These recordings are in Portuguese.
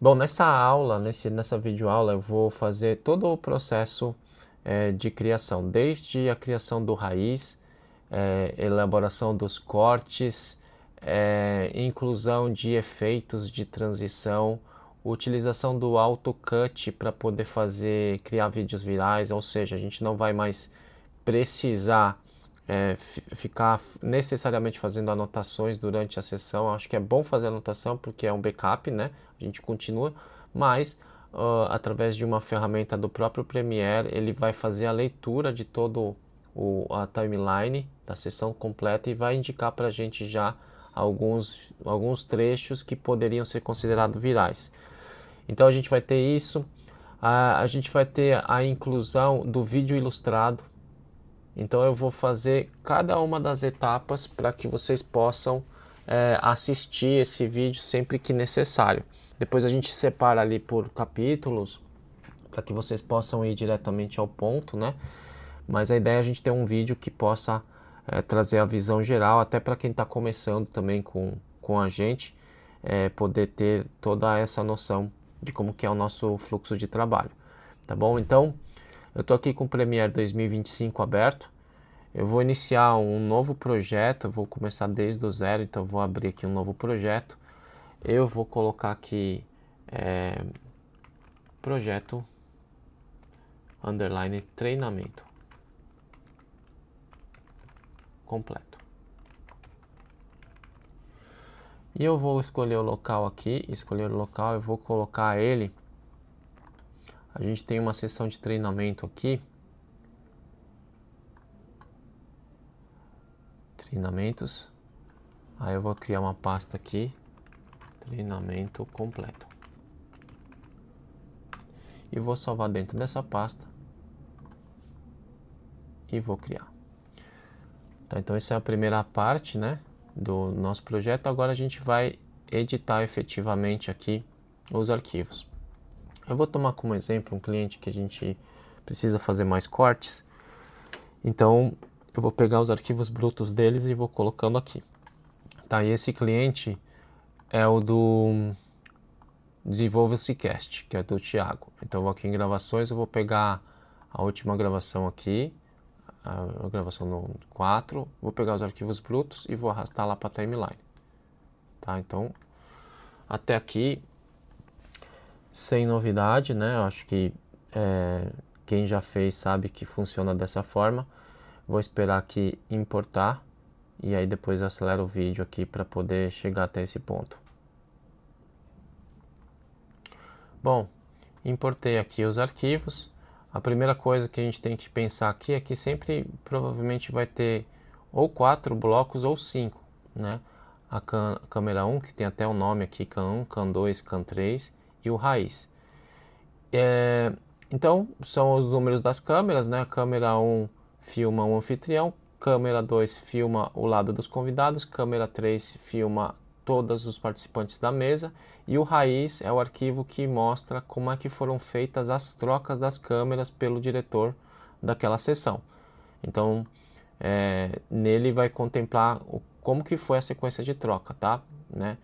Bom, nessa aula, nessa videoaula, eu vou fazer todo o processo de criação, desde a criação do raiz, elaboração dos cortes, inclusão de efeitos de transição, utilização do AutoCut para poder criar vídeos virais, ou seja, a gente não vai mais precisar ficar necessariamente fazendo anotações durante a sessão. Acho que é bom fazer anotação porque é um backup, né? A gente continua, mas através de uma ferramenta do próprio Premiere, ele vai fazer a leitura de todo a timeline da sessão completa e vai indicar para a gente já alguns trechos que poderiam ser considerados virais. Então a gente vai ter isso, a gente vai ter a inclusão do vídeo ilustrado. Então eu vou fazer cada uma das etapas para que vocês possam assistir esse vídeo sempre que necessário. Depois a gente separa ali por capítulos para que vocês possam ir diretamente ao ponto, né? Mas a ideia é a gente ter um vídeo que possa trazer a visão geral, até para quem está começando também com a gente, poder ter toda essa noção de como que é o nosso fluxo de trabalho. Tá bom? Então, eu estou aqui com o Premiere 2025 aberto. Eu vou iniciar um novo projeto, eu vou começar desde o zero, então eu vou abrir aqui um novo projeto. Eu vou colocar aqui projeto underline treinamento completo. E eu vou escolher o local aqui, escolher o local, eu vou colocar ele. A gente tem uma sessão de treinamento aqui. Treinamentos. Aí eu vou criar uma pasta aqui, treinamento completo. E vou salvar dentro dessa pasta. E vou criar. Tá, então essa é a primeira parte, né, do nosso projeto. Agora a gente vai editar efetivamente aqui os arquivos. Eu vou tomar como exemplo um cliente que a gente precisa fazer mais cortes. Então eu vou pegar os arquivos brutos deles e vou colocando aqui. Tá, e esse cliente é o do Desenvolva-se Cast, que é do Thiago. Então eu vou aqui em gravações, eu vou pegar a última gravação aqui, a gravação no 4, vou pegar os arquivos brutos e vou arrastar lá para a timeline. Tá, então até aqui sem novidade, né? Eu acho que quem já fez sabe que funciona dessa forma. Vou esperar aqui importar e aí depois eu acelero o vídeo aqui para poder chegar até esse ponto. Bom, importei aqui os arquivos. A primeira coisa que a gente tem que pensar aqui é que sempre provavelmente vai ter ou 4 blocos ou 5, né? A câmera 1, que tem até o nome aqui, CAN 1, CAN 2, CAN 3 e o raiz. Então, são os números das câmeras, né? A câmera 1 filma o anfitrião, câmera 2 filma o lado dos convidados, câmera 3 filma todos os participantes da mesa e o raiz é o arquivo que mostra como é que foram feitas as trocas das câmeras pelo diretor daquela sessão. Então, nele vai contemplar como que foi a sequência de troca, tá? Né?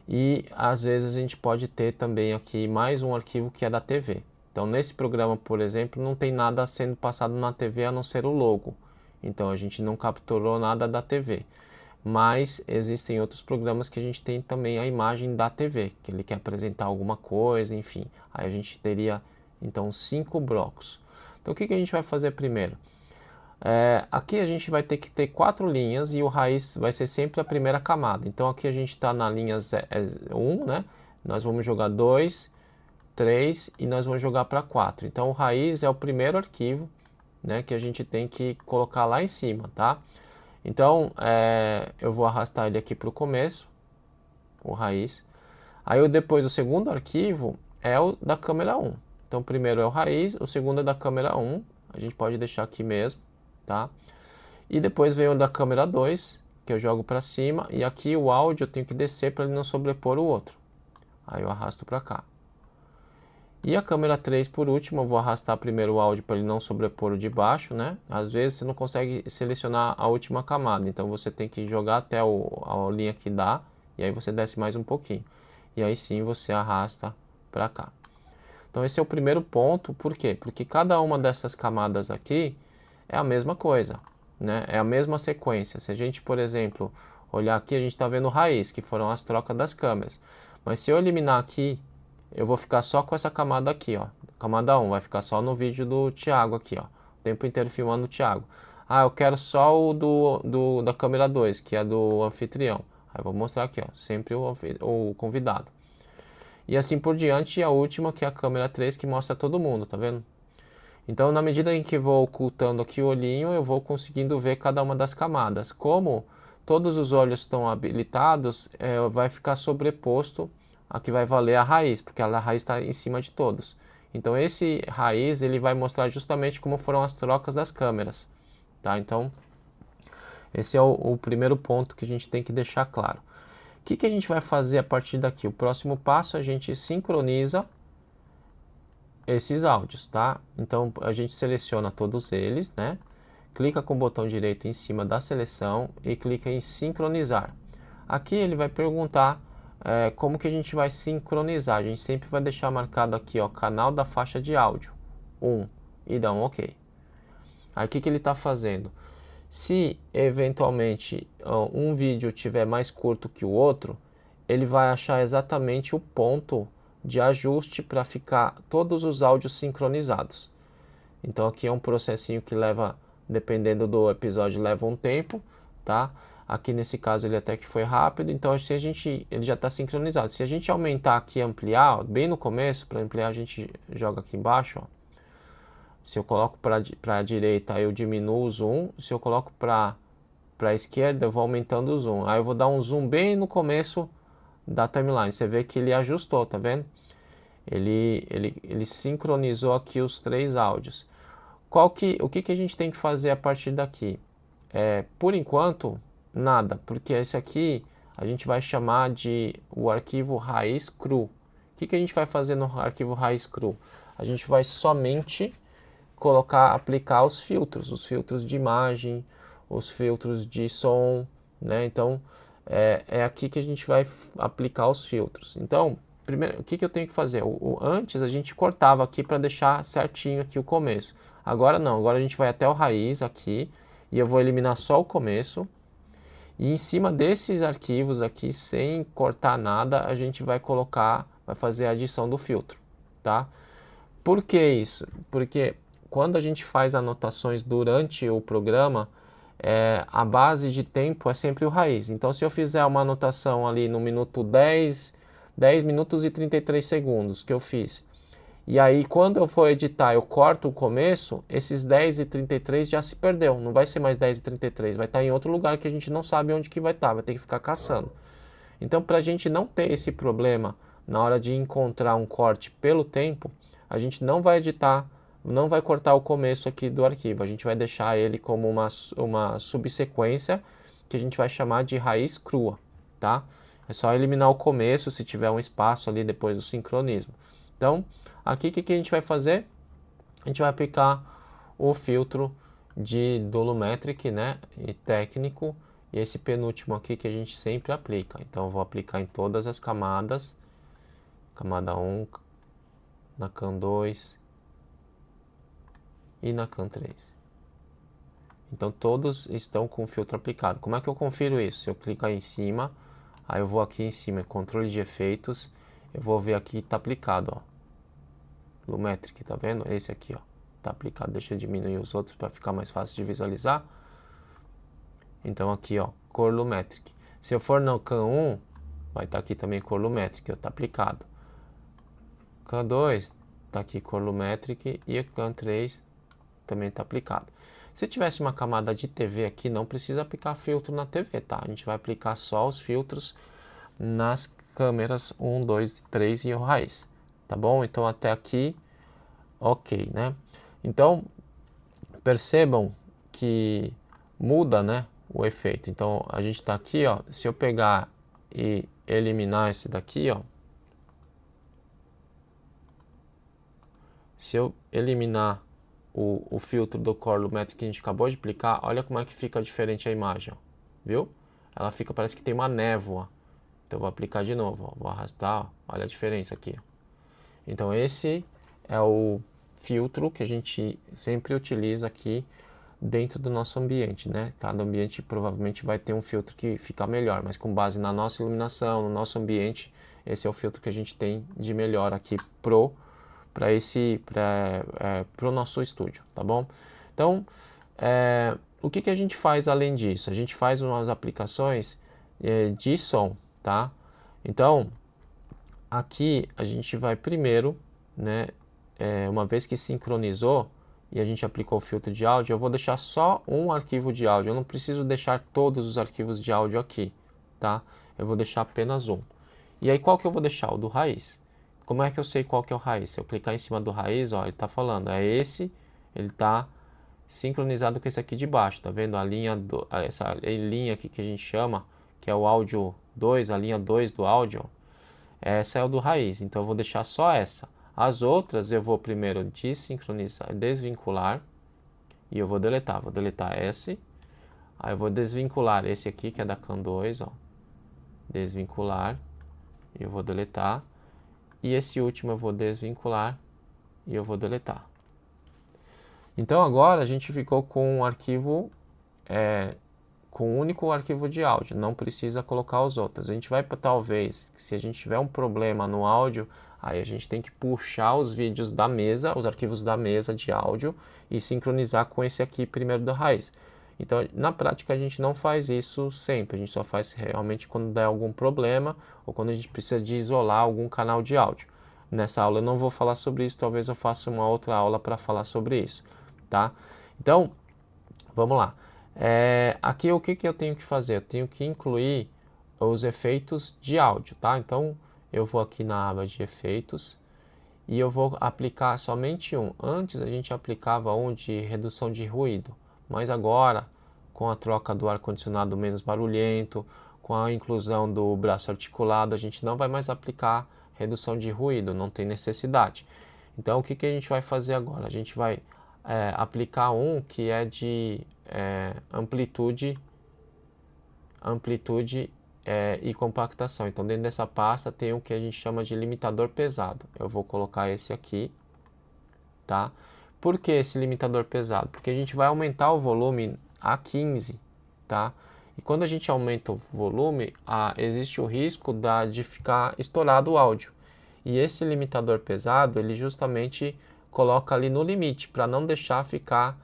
E às vezes a gente pode ter também aqui mais um arquivo que é da TV. Então nesse programa, por exemplo, não tem nada sendo passado na TV a não ser o logo. Então a gente não capturou nada da TV. Mas existem outros programas que a gente tem também a imagem da TV, que ele quer apresentar alguma coisa, enfim. Aí a gente teria então 5 blocos. Então o que a gente vai fazer primeiro? Aqui a gente vai ter que ter 4 linhas e o raiz vai ser sempre a primeira camada. Então aqui a gente está na linha 1, né? Nós vamos jogar 2, 3 e nós vamos jogar para 4. Então o raiz é o primeiro arquivo, né, que a gente tem que colocar lá em cima, tá? Então eu vou arrastar ele aqui para o começo, o raiz. Aí depois o segundo arquivo é o da câmera 1. Então o primeiro é o raiz, o segundo é da câmera 1. A gente pode deixar aqui mesmo, tá? E depois vem o da câmera 2, que eu jogo para cima. E aqui o áudio eu tenho que descer para ele não sobrepor o outro. Aí eu arrasto para cá. E a câmera 3, por último, eu vou arrastar primeiro o áudio para ele não sobrepor o de baixo, né? Às vezes você não consegue selecionar a última camada, então você tem que jogar até a linha que dá, e aí você desce mais um pouquinho. E aí sim você arrasta para cá. Então esse é o primeiro ponto, por quê? Porque cada uma dessas camadas aqui é a mesma coisa, né? É a mesma sequência. Se a gente, por exemplo, olhar aqui, a gente está vendo raiz, que foram as trocas das câmeras. Mas se eu eliminar aqui, eu vou ficar só com essa camada aqui, ó. Camada 1, vai ficar só no vídeo do Thiago aqui, ó. O tempo inteiro filmando o Thiago. Ah, eu quero só o da câmera 2, que é do anfitrião. Aí eu vou mostrar aqui, ó, sempre o convidado. E assim por diante, e a última, que é a câmera 3, que mostra todo mundo, tá vendo? Então, na medida em que vou ocultando aqui o olhinho, eu vou conseguindo ver cada uma das camadas. Como todos os olhos estão habilitados, vai ficar sobreposto a que vai valer a raiz, porque a raiz está em cima de todos. Então, esse raiz ele vai mostrar justamente como foram as trocas das câmeras. Tá? Então, esse é o primeiro ponto que a gente tem que deixar claro. O que a gente vai fazer a partir daqui? O próximo passo, a gente sincroniza esses áudios, tá? Então, a gente seleciona todos eles, né? Clica com o botão direito em cima da seleção e clica em sincronizar. Aqui ele vai perguntar como que a gente vai sincronizar. A gente sempre vai deixar marcado aqui, ó, canal da faixa de áudio 1 e dá um OK. Aí o que ele está fazendo? Se eventualmente um vídeo tiver mais curto que o outro, ele vai achar exatamente o ponto de ajuste para ficar todos os áudios sincronizados. Então aqui é um processinho que leva, dependendo do episódio, leva um tempo, tá? Aqui nesse caso ele até que foi rápido, então se ele já está sincronizado. Se a gente aumentar aqui e ampliar, ó, bem no começo, para ampliar a gente joga aqui embaixo, ó. Se eu coloco para a direita, eu diminuo o zoom. Se eu coloco para a esquerda, eu vou aumentando o zoom. Aí eu vou dar um zoom bem no começo da timeline. Você vê que ele ajustou, tá vendo? Ele sincronizou aqui os três áudios. O que a gente tem que fazer a partir daqui? Por enquanto, nada, porque esse aqui a gente vai chamar de o arquivo raiz cru. O que a gente vai fazer no arquivo raiz cru? A gente vai somente aplicar os filtros de imagem, os filtros de som, né? Então, é aqui que a gente vai aplicar os filtros. Então, primeiro, o que eu tenho que fazer? Antes a gente cortava aqui para deixar certinho aqui o começo. Agora não, agora a gente vai até o raiz aqui e eu vou eliminar só o começo. E em cima desses arquivos aqui, sem cortar nada, a gente vai fazer a adição do filtro, tá? Por que isso? Porque quando a gente faz anotações durante o programa, a base de tempo é sempre o raiz. Então, se eu fizer uma anotação ali no minuto 10 minutos e 33 segundos que eu fiz, e aí quando eu for editar eu corto o começo, esses 10 e 33 já se perdeu. Não vai ser mais 10 e 33, vai estar em outro lugar que a gente não sabe onde que vai estar, vai ter que ficar caçando. Então, para a gente não ter esse problema na hora de encontrar um corte pelo tempo, a gente não vai editar, não vai cortar o começo aqui do arquivo, a gente vai deixar ele como uma subsequência que a gente vai chamar de raiz crua, tá? É só eliminar o começo se tiver um espaço ali depois do sincronismo. Então, aqui o que a gente vai fazer? A gente vai aplicar o filtro de Volumetric, né, e técnico, e esse penúltimo aqui que a gente sempre aplica. Então, eu vou aplicar em todas as camadas, camada 1, na Cam 2 e na Cam 3. Então todos estão com o filtro aplicado. Como é que eu confiro isso? Se eu clicar em cima, aí eu vou aqui em cima, controle de efeitos, eu vou ver aqui, está aplicado, ó. Lumetric, tá vendo? Esse aqui, ó, tá aplicado. Deixa eu diminuir os outros para ficar mais fácil de visualizar. Então aqui, ó, cor Lumetric. Se eu for no Cam 1, vai estar aqui também cor Lumetric, ó, tá aplicado. Cam 2, tá aqui cor Lumetric e o Cam 3 também tá aplicado. Se tivesse uma camada de TV aqui, não precisa aplicar filtro na TV, tá? A gente vai aplicar só os filtros nas câmeras 1, 2, 3 e o raiz, tá bom? Então até aqui, ok, né? Então, percebam que muda, né, o efeito. Então a gente tá aqui, ó, se eu pegar e eliminar esse daqui, ó, se eu eliminar o filtro do Core Lumetric que a gente acabou de aplicar, olha como é que fica diferente a imagem, ó, viu? Ela fica, parece que tem uma névoa. Então eu vou aplicar de novo, ó, vou arrastar, ó, olha a diferença aqui, ó. Então esse é o filtro que a gente sempre utiliza aqui dentro do nosso ambiente, né? Cada ambiente provavelmente vai ter um filtro que fica melhor, mas com base na nossa iluminação, no nosso ambiente, esse é o filtro que a gente tem de melhor aqui pro nosso estúdio, tá bom? Então, o que a gente faz além disso? A gente faz umas aplicações de som, tá? Então, aqui a gente vai primeiro, né? Uma vez que sincronizou e a gente aplicou o filtro de áudio, eu vou deixar só um arquivo de áudio. Eu não preciso deixar todos os arquivos de áudio aqui, tá? Eu vou deixar apenas um. E aí qual que eu vou deixar? O do raiz. Como é que eu sei qual que é o raiz? Se eu clicar em cima do raiz, ó, ele está falando, é esse, ele está sincronizado com esse aqui de baixo, tá vendo? Essa linha aqui que a gente chama, que é o áudio 2, a linha 2 do áudio, essa é o do raiz, então eu vou deixar só essa. As outras eu vou primeiro desincronizar, desvincular, e eu vou deletar esse, aí eu vou desvincular esse aqui que é da CAN 2, ó, desvincular, e eu vou deletar, e esse último eu vou desvincular, e eu vou deletar. Então agora a gente ficou com um arquivo, com um único arquivo de áudio, não precisa colocar os outros. A gente vai para talvez, se a gente tiver um problema no áudio, aí a gente tem que puxar os vídeos da mesa, os arquivos da mesa de áudio e sincronizar com esse aqui primeiro da raiz. Então, na prática, a gente não faz isso sempre, a gente só faz realmente quando der algum problema ou quando a gente precisa de isolar algum canal de áudio. Nessa aula eu não vou falar sobre isso, talvez eu faça uma outra aula para falar sobre isso, tá? Então, vamos lá. Aqui o que eu tenho que fazer? Eu tenho que incluir os efeitos de áudio, tá? Então, eu vou aqui na aba de efeitos e eu vou aplicar somente um. Antes a gente aplicava um de redução de ruído, mas agora, com a troca do ar-condicionado menos barulhento, com a inclusão do braço articulado, a gente não vai mais aplicar redução de ruído, não tem necessidade. Então, o que a gente vai fazer agora? A gente vai aplicar um que é de amplitude e compactação. Então, dentro dessa pasta tem um que a gente chama de limitador pesado. Eu vou colocar esse aqui, tá? Por que esse limitador pesado? Porque a gente vai aumentar o volume a 15, tá? E quando a gente aumenta o volume, existe o risco de ficar estourado o áudio. E esse limitador pesado, ele justamente coloca ali no limite, para não deixar ficar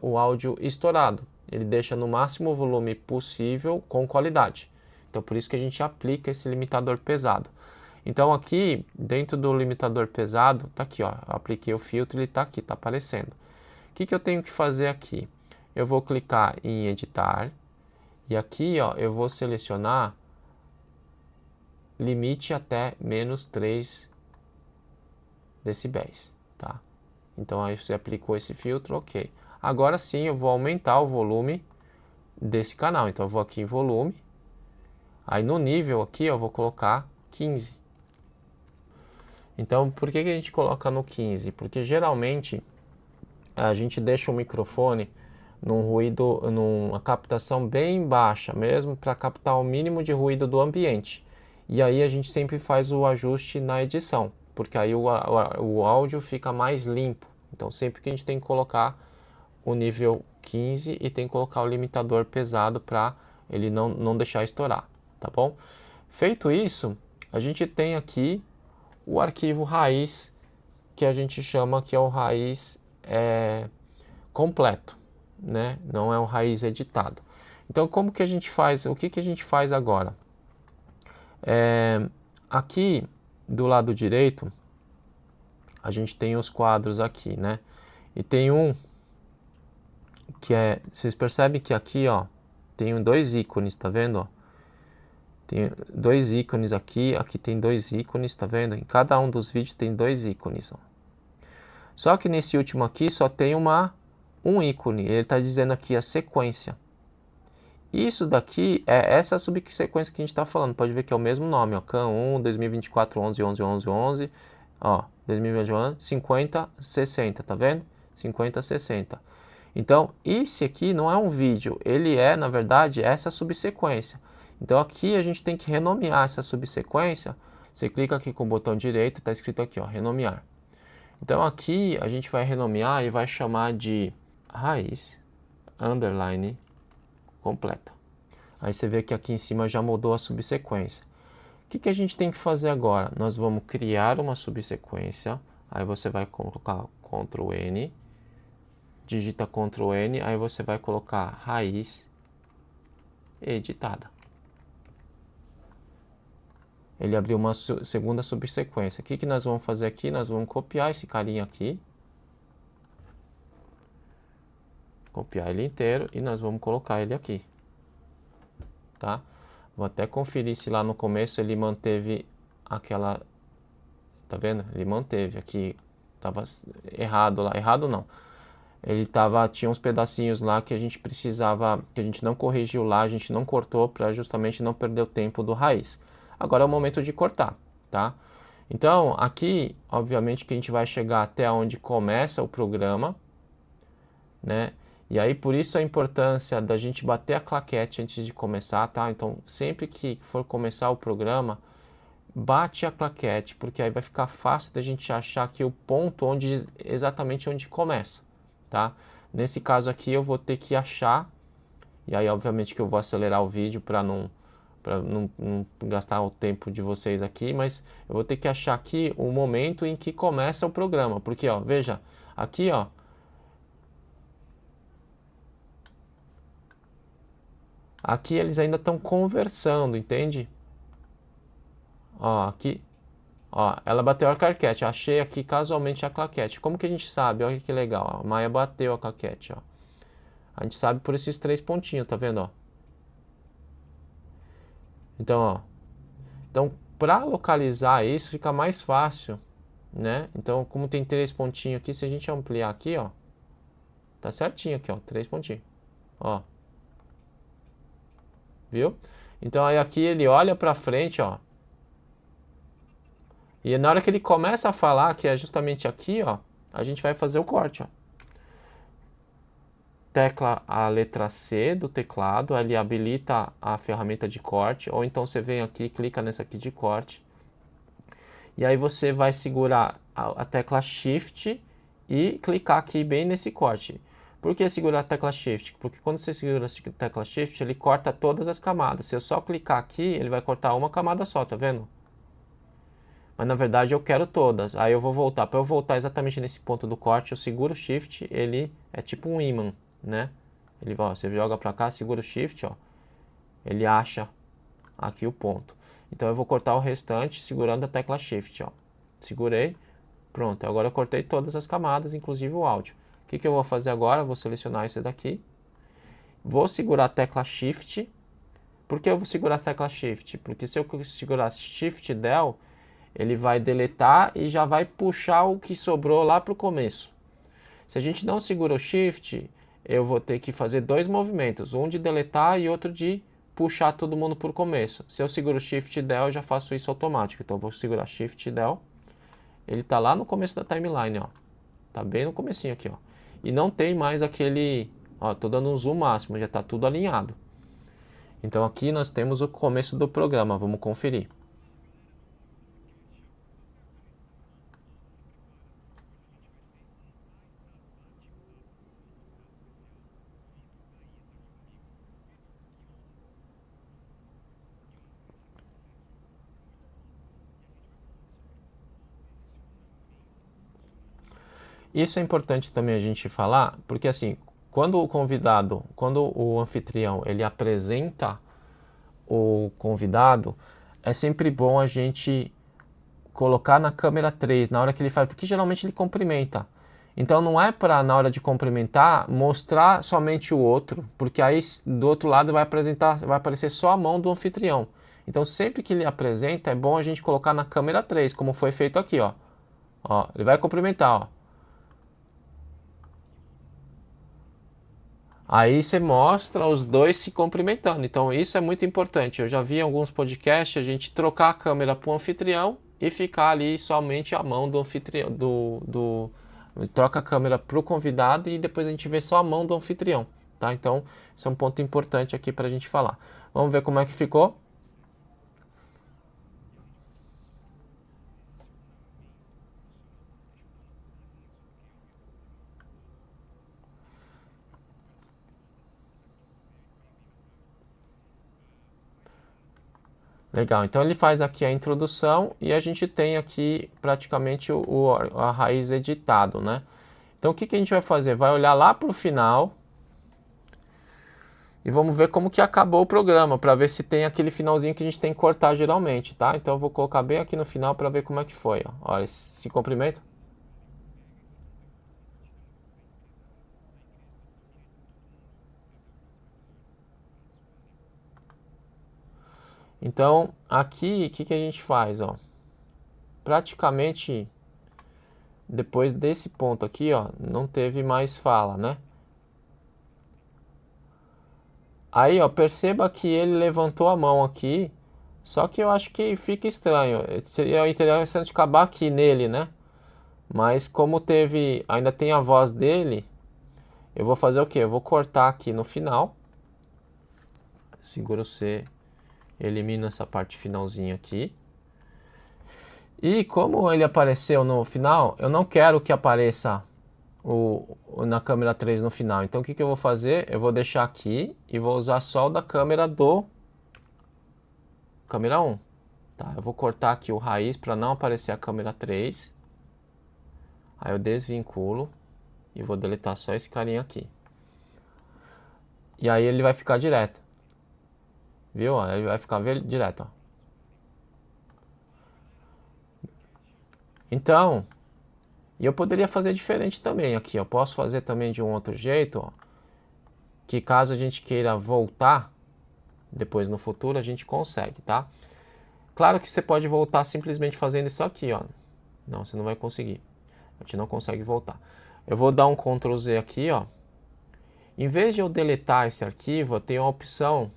o áudio estourado. Ele deixa no máximo volume possível com qualidade. Então, por isso que a gente aplica esse limitador pesado. Então, aqui, dentro do limitador pesado, tá aqui, ó, eu apliquei o filtro, ele tá aqui, tá aparecendo. O que eu tenho que fazer aqui? Eu vou clicar em editar, e aqui, ó, eu vou selecionar limite até menos 3 decibéis, tá? Então, aí você aplicou esse filtro, ok. Agora sim, eu vou aumentar o volume desse canal. Então, eu vou aqui em volume, aí no nível aqui, eu vou colocar 15. Então, por que a gente coloca no 15? Porque geralmente a gente deixa o microfone num ruído, numa captação bem baixa mesmo, para captar o mínimo de ruído do ambiente. E aí a gente sempre faz o ajuste na edição, porque aí o áudio fica mais limpo. Então, sempre que a gente tem que colocar o nível 15 e tem que colocar o limitador pesado para ele não deixar estourar, tá bom? Feito isso, a gente tem aqui o arquivo raiz, que a gente chama que é o raiz completo, né? Não é um raiz editado. Então, como que a gente faz? O que a gente faz agora? Aqui do lado direito, a gente tem os quadros aqui, né? E tem um que vocês percebem que aqui, ó, tem dois ícones, tá vendo? Ó? Tem dois ícones aqui, aqui tem dois ícones, tá vendo? Em cada um dos vídeos tem dois ícones, ó. Só que nesse último aqui só tem um ícone, ele está dizendo aqui a sequência. Isso daqui é essa subsequência que a gente está falando, pode ver que é o mesmo nome, ó, CAN 1, 2024, 11, 11, 11, 11, ó, 2021, 50, 60, tá vendo? 50, 60. Então, esse aqui não é um vídeo, ele é, na verdade, essa subsequência. Então, aqui a gente tem que renomear essa subsequência Você clica aqui com o botão direito, está escrito aqui, ó, renomear. Então aqui a gente vai renomear e vai chamar de raiz underline completa. Aí você vê que aqui em cima já mudou a subsequência. O que a gente tem que fazer agora? Nós vamos criar uma subsequência. Aí você vai colocar Ctrl N, digita Ctrl N, aí você vai colocar raiz editada. Ele abriu uma segunda subsequência. O que nós vamos fazer aqui? Nós vamos copiar esse carinha aqui. Copiar ele inteiro e nós vamos colocar ele aqui. Tá? Vou até conferir se lá no começo ele manteve aquela... Tá vendo? Ele manteve aqui. Tava errado lá. Errado não. Ele tinha uns pedacinhos lá que a gente precisava, que a gente não corrigiu lá, a gente não cortou para justamente não perder o tempo do raiz. Agora é o momento de cortar, tá? Então, aqui, obviamente que a gente vai chegar até onde começa o programa, né? E aí, por isso a importância da gente bater a claquete antes de começar, tá? Então, sempre que for começar o programa, bate a claquete, porque aí vai ficar fácil da gente achar aqui o ponto exatamente onde começa, tá? Nesse caso aqui eu vou ter que achar, e aí obviamente que eu vou acelerar o vídeo para não gastar o tempo de vocês aqui, mas eu vou ter que achar aqui o momento em que começa o programa, porque ó, veja, aqui ó, aqui eles ainda estão conversando, entende? Ó, aqui, ó, ela bateu a claquete, achei aqui casualmente a claquete. Como que a gente sabe? Olha que legal, ó, a Maia bateu a claquete, ó. A gente sabe por esses 3 pontinhos, tá vendo, ó? Então, ó, então para localizar isso fica mais fácil, né? Então, como tem 3 pontinhos aqui, se a gente ampliar aqui, ó, tá certinho aqui, ó, 3 pontinhos, ó. Viu? Então aí aqui ele olha para frente, ó. E na hora que ele começa a falar, que é justamente aqui, ó, a gente vai fazer o corte, ó. Tecla a letra C do teclado, ele habilita a ferramenta de corte, ou então você vem aqui, clica nessa aqui de corte. E aí você vai segurar a tecla Shift e clicar aqui bem nesse corte. Por que segurar a tecla Shift? Porque quando você segura a tecla Shift, ele corta todas as camadas. Se eu só clicar aqui, ele vai cortar uma camada só, tá vendo? Mas na verdade eu quero todas. Aí eu vou voltar. Para eu voltar exatamente nesse ponto do corte, eu seguro o Shift, ele é tipo um ímã, né? Ele, ó, você joga para cá, segura o Shift, ó. Ele acha aqui o ponto. Então eu vou cortar o restante segurando a tecla Shift, ó. Segurei. Pronto, agora eu cortei todas as camadas, inclusive o áudio. O que eu vou fazer agora? Vou selecionar esse daqui. Vou segurar a tecla Shift. Por que eu vou segurar a tecla Shift? Porque se eu segurar Shift Del, ele vai deletar e já vai puxar o que sobrou lá para o começo. Se a gente não segura o Shift, eu vou ter que fazer 2 movimentos. Um de deletar e outro de puxar todo mundo para o começo. Se eu seguro o Shift Del, eu já faço isso automático. Então eu vou segurar Shift Del. Ele está lá no começo da timeline, ó. Tá bem no comecinho aqui, ó. E não tem mais aquele... Ó, tô dando um zoom máximo, já tá tudo alinhado. Então aqui nós temos o começo do programa, vamos conferir. Isso é importante também a gente falar, porque assim, quando o convidado, quando o anfitrião, ele apresenta o convidado, é sempre bom a gente colocar na câmera 3, na hora que ele faz, porque geralmente ele cumprimenta. Então não é para, na hora de cumprimentar, mostrar somente o outro, porque aí do outro lado vai aparecer só a mão do anfitrião. Então sempre que ele apresenta, é bom a gente colocar na câmera 3, como foi feito aqui, ó. Ó, ele vai cumprimentar, ó. Aí você mostra os dois se cumprimentando. Então isso é muito importante. Eu já vi em alguns podcasts a gente trocar a câmera para o anfitrião e ficar ali somente a mão do anfitrião. Troca a câmera para o convidado e depois a gente vê só a mão do anfitrião. Tá? Então isso é um ponto importante aqui para a gente falar. Vamos ver como é que ficou. Legal, então ele faz aqui a introdução e a gente tem aqui praticamente a raiz editado, né? Então o que a gente vai fazer? Vai olhar lá para o final e vamos ver como que acabou o programa, para ver se tem aquele finalzinho que a gente tem que cortar geralmente, tá? Então eu vou colocar bem aqui no final para ver como é que foi, ó. Olha esse comprimento. Então aqui, o que a gente faz, ó? Praticamente depois desse ponto aqui, ó, não teve mais fala, né? Aí, ó, perceba que ele levantou a mão aqui, só que eu acho que fica estranho. Seria interessante acabar aqui nele, né? Mas como teve, ainda tem a voz dele, eu vou fazer o quê? Eu vou cortar aqui no final. Segura o C, elimina essa parte finalzinha aqui. E como ele apareceu no final, eu não quero que apareça na câmera 3 no final. Então o que eu vou fazer? Eu vou deixar aqui e vou usar só o da câmera 1. Tá? Eu vou cortar aqui o raiz para não aparecer a câmera 3. Aí eu desvinculo e vou deletar só esse carinha aqui. E aí ele vai ficar direto. Viu? Ele vai ficar direto. Ó. Então, e eu poderia fazer diferente também aqui. Eu posso fazer também de um outro jeito, ó, que caso a gente queira voltar depois no futuro, a gente consegue, tá? Claro que você pode voltar simplesmente fazendo isso aqui, ó. Não, você não vai conseguir. A gente não consegue voltar. Eu vou dar um Ctrl Z aqui, ó. Em vez de eu deletar esse arquivo, eu tenho a opção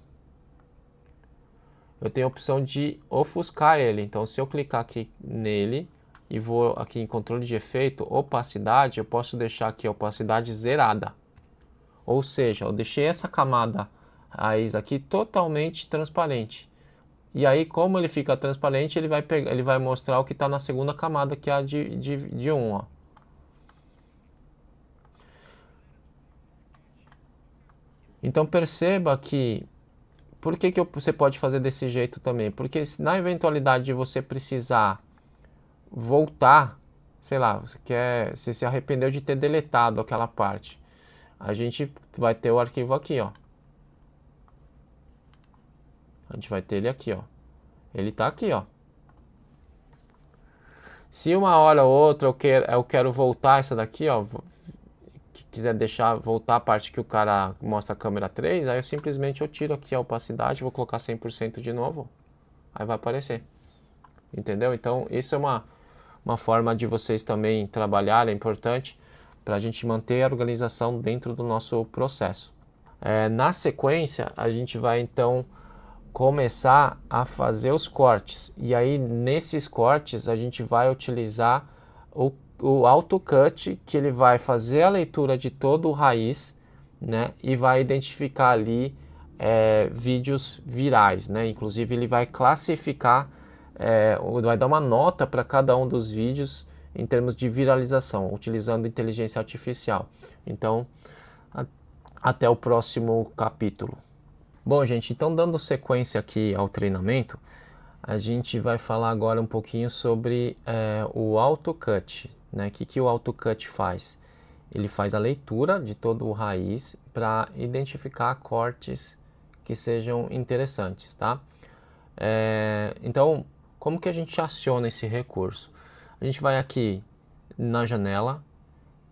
de ofuscar ele. Então, se eu clicar aqui nele e vou aqui em controle de efeito, opacidade, eu posso deixar aqui a opacidade zerada. Ou seja, eu deixei essa camada raiz aqui totalmente transparente. E aí, como ele fica transparente, ele vai mostrar o que está na segunda camada, que é a de 1. Ó. Então perceba que por que você pode fazer desse jeito também? Porque na eventualidade de você precisar voltar, sei lá, você se arrependeu de ter deletado aquela parte, a gente vai ter o arquivo aqui, ó. A gente vai ter ele aqui, ó. Ele tá aqui, ó. Se uma hora ou outra eu quero voltar essa daqui, ó, quiser deixar voltar a parte que o cara mostra a câmera 3, aí eu tiro aqui a opacidade, vou colocar 100% de novo, aí vai aparecer. Entendeu? Então, isso é uma forma de vocês também trabalhar, é importante para a gente manter a organização dentro do nosso processo. Na sequência, a gente vai então começar a fazer os cortes. E aí, nesses cortes, a gente vai utilizar o AutoCut, que ele vai fazer a leitura de todo o raiz, né? E vai identificar ali vídeos virais, né? Inclusive, ele vai classificar, vai dar uma nota para cada um dos vídeos em termos de viralização, utilizando inteligência artificial. Então, até o próximo capítulo. Bom, gente, então dando sequência aqui ao treinamento, a gente vai falar agora um pouquinho sobre o AutoCut. Né? O que o AutoCut faz? Ele faz a leitura de todo o raiz para identificar cortes que sejam interessantes, tá? Então, como que a gente aciona esse recurso? A gente vai aqui na janela,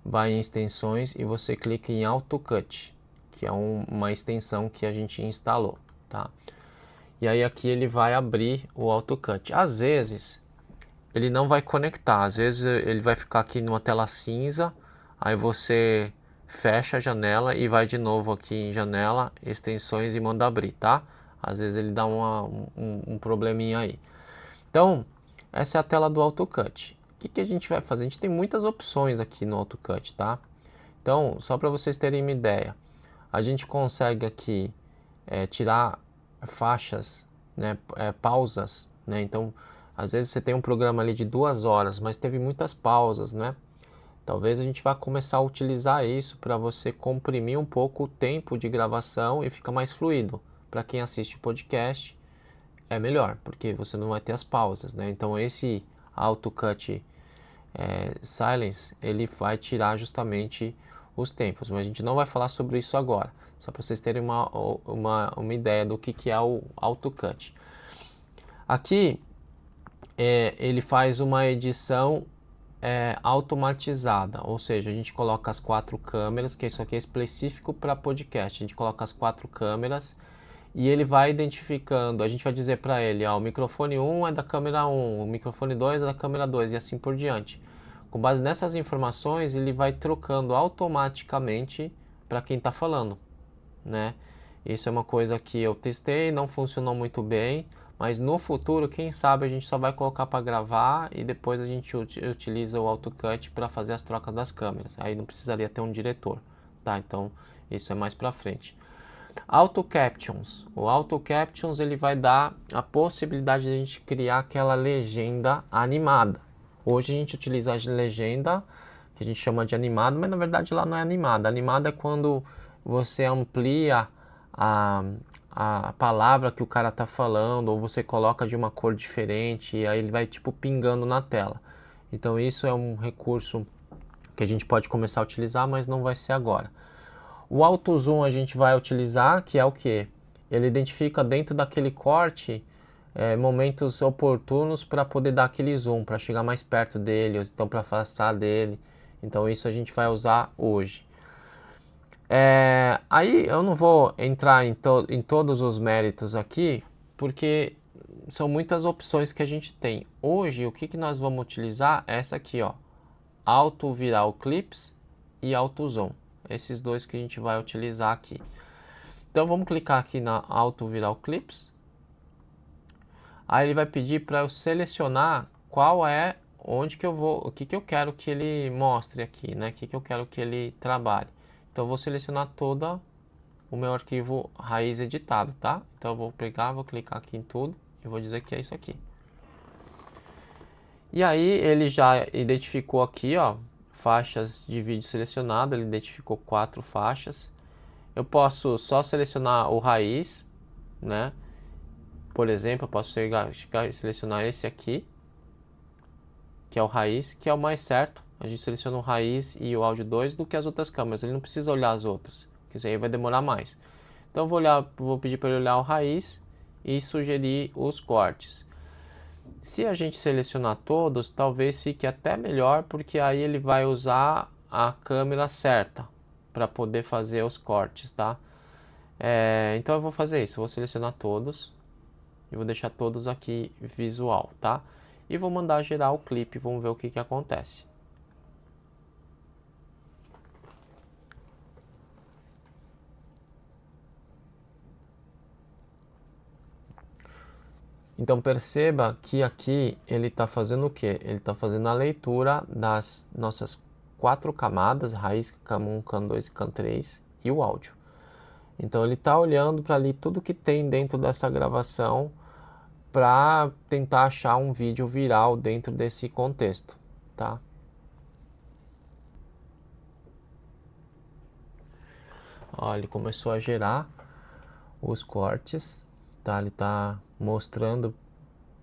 vai em extensões e você clica em AutoCut, que é uma extensão que a gente instalou, tá? E aí aqui ele vai abrir o AutoCut. Às vezes ele não vai conectar, às vezes ele vai ficar aqui numa tela cinza, aí você fecha a janela e vai de novo aqui em janela, extensões e manda abrir, tá? Às vezes ele dá um probleminha aí. Então, essa é a tela do AutoCut. O que a gente vai fazer? A gente tem muitas opções aqui no AutoCut, tá? Então, só para vocês terem uma ideia, a gente consegue aqui tirar faixas, né, pausas, né? Então, às vezes você tem um programa ali de 2 horas, mas teve muitas pausas, né? Talvez a gente vá começar a utilizar isso para você comprimir um pouco o tempo de gravação e fica mais fluido. Para quem assiste o podcast, é melhor, porque você não vai ter as pausas, né? Então esse Auto Cut Silence, ele vai tirar justamente os tempos, mas a gente não vai falar sobre isso agora, só para vocês terem uma ideia do que é o Auto Cut. Aqui ele faz uma edição automatizada, ou seja, a gente coloca as 4 câmeras, que isso aqui é específico para podcast, a gente coloca as 4 câmeras e ele vai identificando, a gente vai dizer para ele, ó, o microfone 1 é da câmera 1, o microfone 2 é da câmera 2 e assim por diante. Com base nessas informações, ele vai trocando automaticamente para quem está falando, né? Isso é uma coisa que eu testei, não funcionou muito bem, mas no futuro, quem sabe a gente só vai colocar para gravar e depois a gente utiliza o AutoCut para fazer as trocas das câmeras. Aí não precisaria ter um diretor, tá? Então isso é mais para frente. Auto Captions. O Auto Captions ele vai dar a possibilidade de a gente criar aquela legenda animada. Hoje a gente utiliza a legenda que a gente chama de animado, mas na verdade lá não é animada. Animada é quando você amplia a palavra que o cara está falando, ou você coloca de uma cor diferente e aí ele vai tipo pingando na tela. Então isso é um recurso que a gente pode começar a utilizar, mas não vai ser agora. O Auto Zoom a gente vai utilizar, que é o que? Ele identifica dentro daquele corte momentos oportunos para poder dar aquele zoom, para chegar mais perto dele, ou então para afastar dele. Então isso a gente vai usar hoje. Aí eu não vou entrar em todos os méritos aqui, porque são muitas opções que a gente tem. Hoje, o que nós vamos utilizar é essa aqui, ó, Auto Viral Clips e Auto Zoom. Esses dois que a gente vai utilizar aqui. Então vamos clicar aqui na Auto Viral Clips. Aí ele vai pedir para eu selecionar qual é, onde que eu vou, o que eu quero que ele mostre aqui, né? O que eu quero que ele trabalhe. Então eu vou selecionar todo o meu arquivo raiz editado, tá? Então eu vou pegar, vou clicar aqui em tudo e vou dizer que é isso aqui. E aí ele já identificou aqui, ó, faixas de vídeo selecionado, ele identificou 4 faixas. Eu posso só selecionar o raiz, né? Por exemplo, eu posso chegar e selecionar esse aqui, que é o raiz, que é o mais certo. A gente seleciona o raiz e o áudio 2 do que as outras câmeras. Ele não precisa olhar as outras, porque isso aí vai demorar mais. Então eu vou pedir para ele olhar o raiz e sugerir os cortes. Se a gente selecionar todos, talvez fique até melhor, porque aí ele vai usar a câmera certa para poder fazer os cortes, tá? Então eu vou fazer isso, vou selecionar todos e vou deixar todos aqui visual, tá? E vou mandar gerar o clipe, vamos ver o que acontece. Então perceba que aqui ele está fazendo o que? Ele está fazendo a leitura das nossas 4 camadas, raiz, cam 1, cam 2 e cam 3 e o áudio. Então ele está olhando para ali tudo que tem dentro dessa gravação para tentar achar um vídeo viral dentro desse contexto, tá? Ó, ele começou a gerar os cortes, tá? Ele está mostrando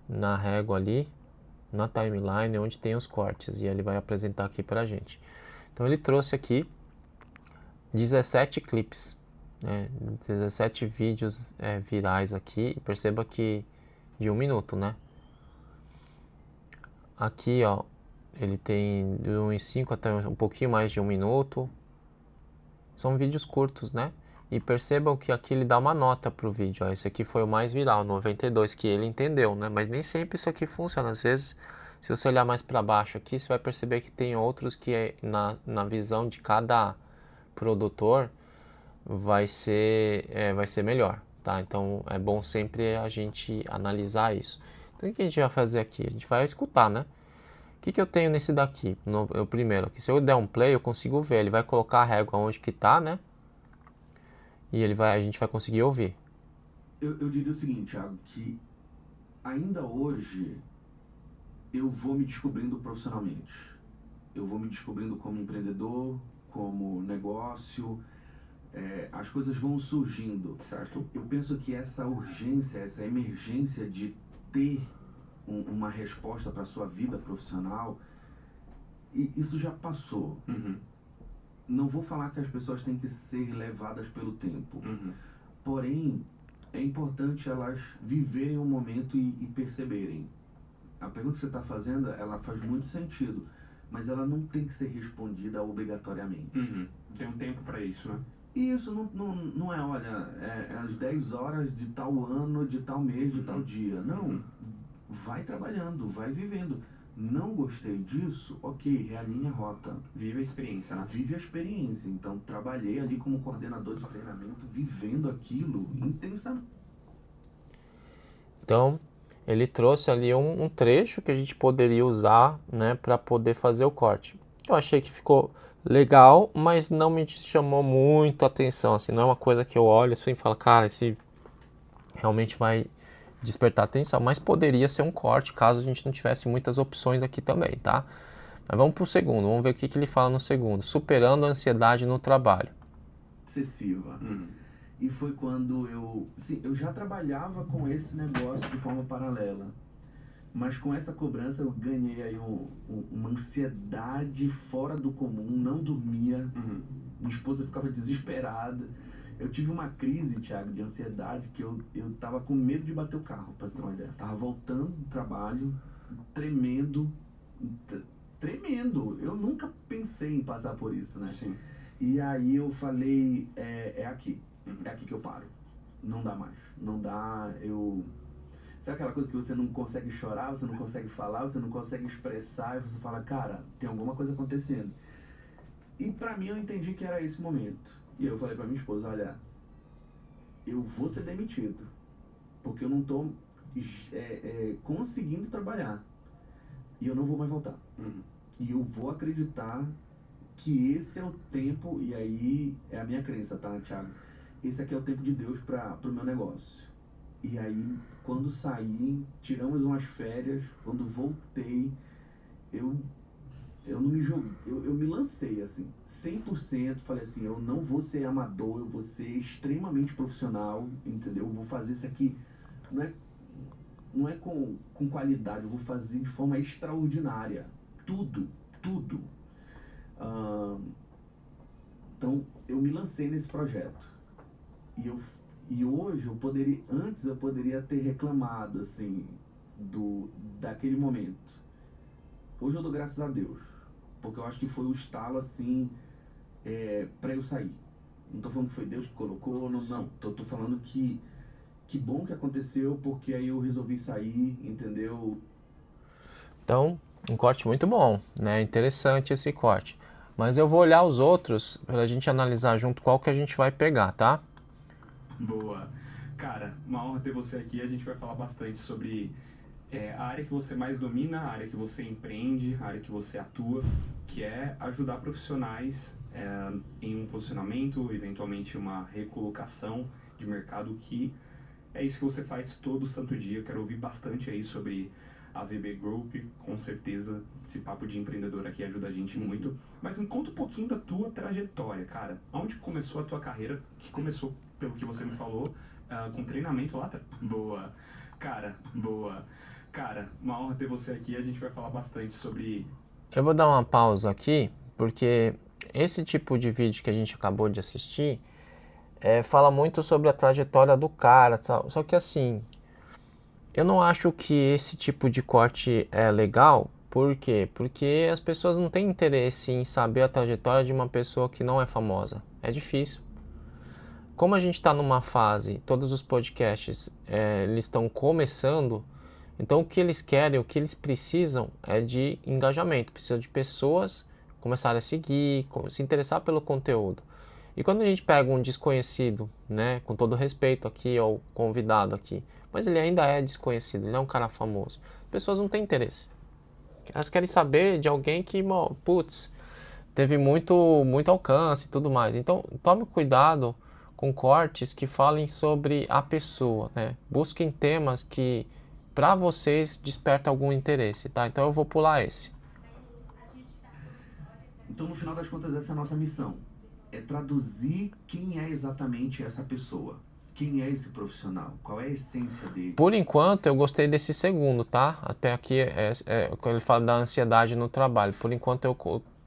na régua ali, na timeline, onde tem os cortes, e ele vai apresentar aqui pra gente. Então ele trouxe aqui 17 clipes, né? 17 vídeos virais aqui, e perceba que de 1 minuto, né? Aqui, ó, ele tem de 1,5 até um pouquinho mais de 1 minuto. São vídeos curtos, né? E percebam que aqui ele dá uma nota para o vídeo. Ó, esse aqui foi o mais viral, 92, que ele entendeu, né? Mas nem sempre isso aqui funciona. Às vezes, se você olhar mais para baixo aqui, você vai perceber que tem outros que na visão de cada produtor vai ser melhor, tá? Então é bom sempre a gente analisar isso. Então o que a gente vai fazer aqui? A gente vai escutar, né? O que eu tenho nesse daqui? O primeiro aqui, se eu der um play, eu consigo ver. Ele vai colocar a régua onde que tá, né? E a gente vai conseguir ouvir. Eu diria o seguinte, Thiago, que ainda hoje eu vou me descobrindo profissionalmente. Eu vou me descobrindo como empreendedor, como negócio. as coisas vão surgindo. Certo. Eu penso que essa urgência, essa emergência de ter uma resposta para a sua vida profissional, isso já passou. Uhum. Não vou falar que as pessoas têm que ser levadas pelo tempo. Uhum. Porém, é importante elas viverem o momento e perceberem. A pergunta que você está fazendo, ela faz muito sentido, mas ela não tem que ser respondida obrigatoriamente. Uhum. Tem um tempo para isso, né? E isso não é, olha, às 10 horas de tal ano, de tal mês, de tal dia. Não, vai trabalhando, vai vivendo. Não gostei disso, ok, realinha a rota. Vive a experiência, né? Vive a experiência. Então, trabalhei ali como coordenador de treinamento, vivendo aquilo intensamente. Então, ele trouxe ali um trecho que a gente poderia usar, né, para poder fazer o corte. Eu achei que ficou legal, mas não me chamou muito a atenção, assim, não é uma coisa que eu olho assim e falo, cara, esse realmente vai despertar atenção, mas poderia ser um corte caso a gente não tivesse muitas opções aqui também, tá? Mas vamos pro segundo, vamos ver o que ele fala no segundo. Superando a ansiedade no trabalho. Excessiva. E foi quando eu já trabalhava com esse negócio de forma paralela, mas com essa cobrança eu ganhei aí uma ansiedade fora do comum, não dormia, minha esposa ficava desesperada. Eu tive uma crise, Thiago, de ansiedade, que eu tava com medo de bater o carro, pra você ter uma ideia. Tava voltando do trabalho, tremendo. Eu nunca pensei em passar por isso, né? Sim. E aí eu falei, é aqui que eu paro. Não dá mais. Não dá, Sabe aquela coisa que você não consegue chorar, você não consegue falar, você não consegue expressar, e você fala, cara, tem alguma coisa acontecendo. E pra mim eu entendi que era esse momento. E eu falei pra minha esposa, olha, eu vou ser demitido, porque eu não tô conseguindo trabalhar. E eu não vou mais voltar. E eu vou acreditar que esse é o tempo, e aí é a minha crença, tá, Thiago? Esse aqui é o tempo de Deus pro meu negócio. E aí, quando saí, tiramos umas férias, quando voltei, eu não me joguei, eu me lancei, assim, 100%, falei assim, eu não vou ser amador, eu vou ser extremamente profissional, entendeu? Eu vou fazer isso aqui, não é com qualidade, eu vou fazer de forma extraordinária, tudo. Então, eu me lancei nesse projeto. E hoje, antes eu poderia ter reclamado, assim, daquele momento. Hoje eu dou graças a Deus, porque eu acho que foi o estalo, assim, pra eu sair. Não tô falando que foi Deus que colocou, não. Tô falando que bom que aconteceu, porque aí eu resolvi sair, entendeu? Então, um corte muito bom, né? Interessante esse corte. Mas eu vou olhar os outros pra gente analisar junto qual que a gente vai pegar, tá? Boa. Cara, uma honra ter você aqui. A gente vai falar bastante sobre a área que você mais domina, a área que você empreende, a área que você atua, que é ajudar profissionais em um posicionamento, eventualmente uma recolocação de mercado, que é isso que você faz todo santo dia. Eu quero ouvir bastante aí sobre a VB Group, com certeza esse papo de empreendedor aqui ajuda a gente muito. Mas me conta um pouquinho da tua trajetória, cara. Onde começou a tua carreira, que começou, pelo que você me falou, com treinamento lá atrás? Boa. Cara, uma honra ter você aqui. A gente vai falar bastante sobre... Eu vou dar uma pausa aqui, porque esse tipo de vídeo que a gente acabou de assistir fala muito sobre a trajetória do cara, só que assim, eu não acho que esse tipo de corte é legal. Por quê? Porque as pessoas não têm interesse em saber a trajetória de uma pessoa que não é famosa. É difícil. Como a gente está numa fase, todos os podcasts eles estão começando, então o que eles querem, o que eles precisam é de engajamento, precisa de pessoas começarem a seguir, se interessar pelo conteúdo. E quando a gente pega um desconhecido, né, com todo respeito aqui ao convidado aqui, mas ele ainda é desconhecido, ele é um cara famoso, as pessoas não têm interesse. Elas querem saber de alguém que, putz, teve muito alcance e tudo mais. Então, tome cuidado com cortes que falem sobre a pessoa, né? Busquem temas que, para vocês, despertam algum interesse, tá? Então, eu vou pular esse. Então, no final das contas, essa é a nossa missão. é traduzir quem é exatamente essa pessoa. Quem é esse profissional? Qual é a essência dele? Por enquanto, eu gostei desse segundo, tá? Até aqui, quando ele fala da ansiedade no trabalho. Por enquanto,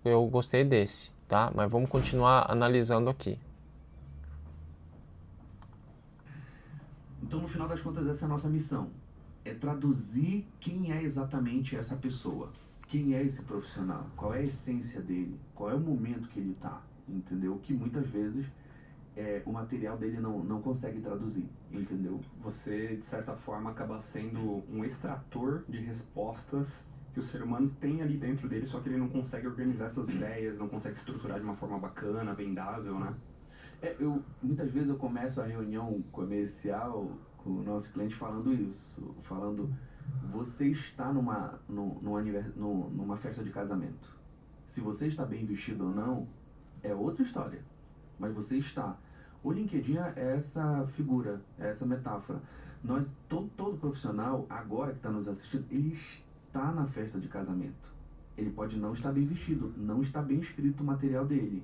eu gostei desse, tá? Mas vamos continuar analisando aqui. Então, no final das contas, essa é a nossa missão. É traduzir quem é exatamente essa pessoa. Quem é esse profissional? Qual é a essência dele? Qual é o momento que ele está? Entendeu? Que muitas vezes o material dele não consegue traduzir, entendeu? Você, de certa forma, acaba sendo um extrator de respostas que o ser humano tem ali dentro dele, só que ele não consegue organizar essas ideias, não consegue estruturar de uma forma bacana, vendável, né? Muitas vezes eu começo a reunião comercial com o nosso cliente falando isso, você está numa festa de casamento. Se você está bem vestido ou não, é outra história, mas você está. O LinkedIn é essa figura, é essa metáfora. Todo profissional, agora que está nos assistindo, ele está na festa de casamento. Ele pode não estar bem vestido, não está bem escrito o material dele.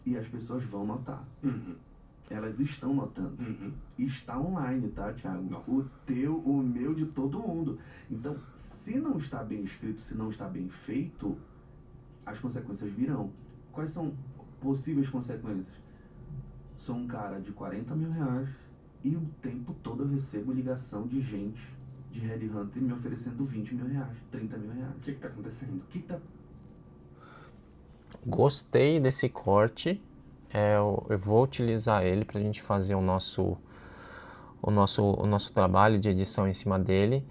E as pessoas vão notar. Uhum. Elas estão notando. Uhum. Está online, tá, Thiago? Nossa. O teu, o meu, de todo mundo. Então, se não está bem escrito, se não está bem feito, as consequências virão. Quais são possíveis consequências? Sou um cara de 40 mil reais e o tempo todo eu recebo ligação de gente, de headhunter, me oferecendo 20 mil reais, 30 mil reais. O que está acontecendo? Gostei desse corte. Eu vou utilizar ele para a gente fazer o nosso trabalho de edição em cima dele.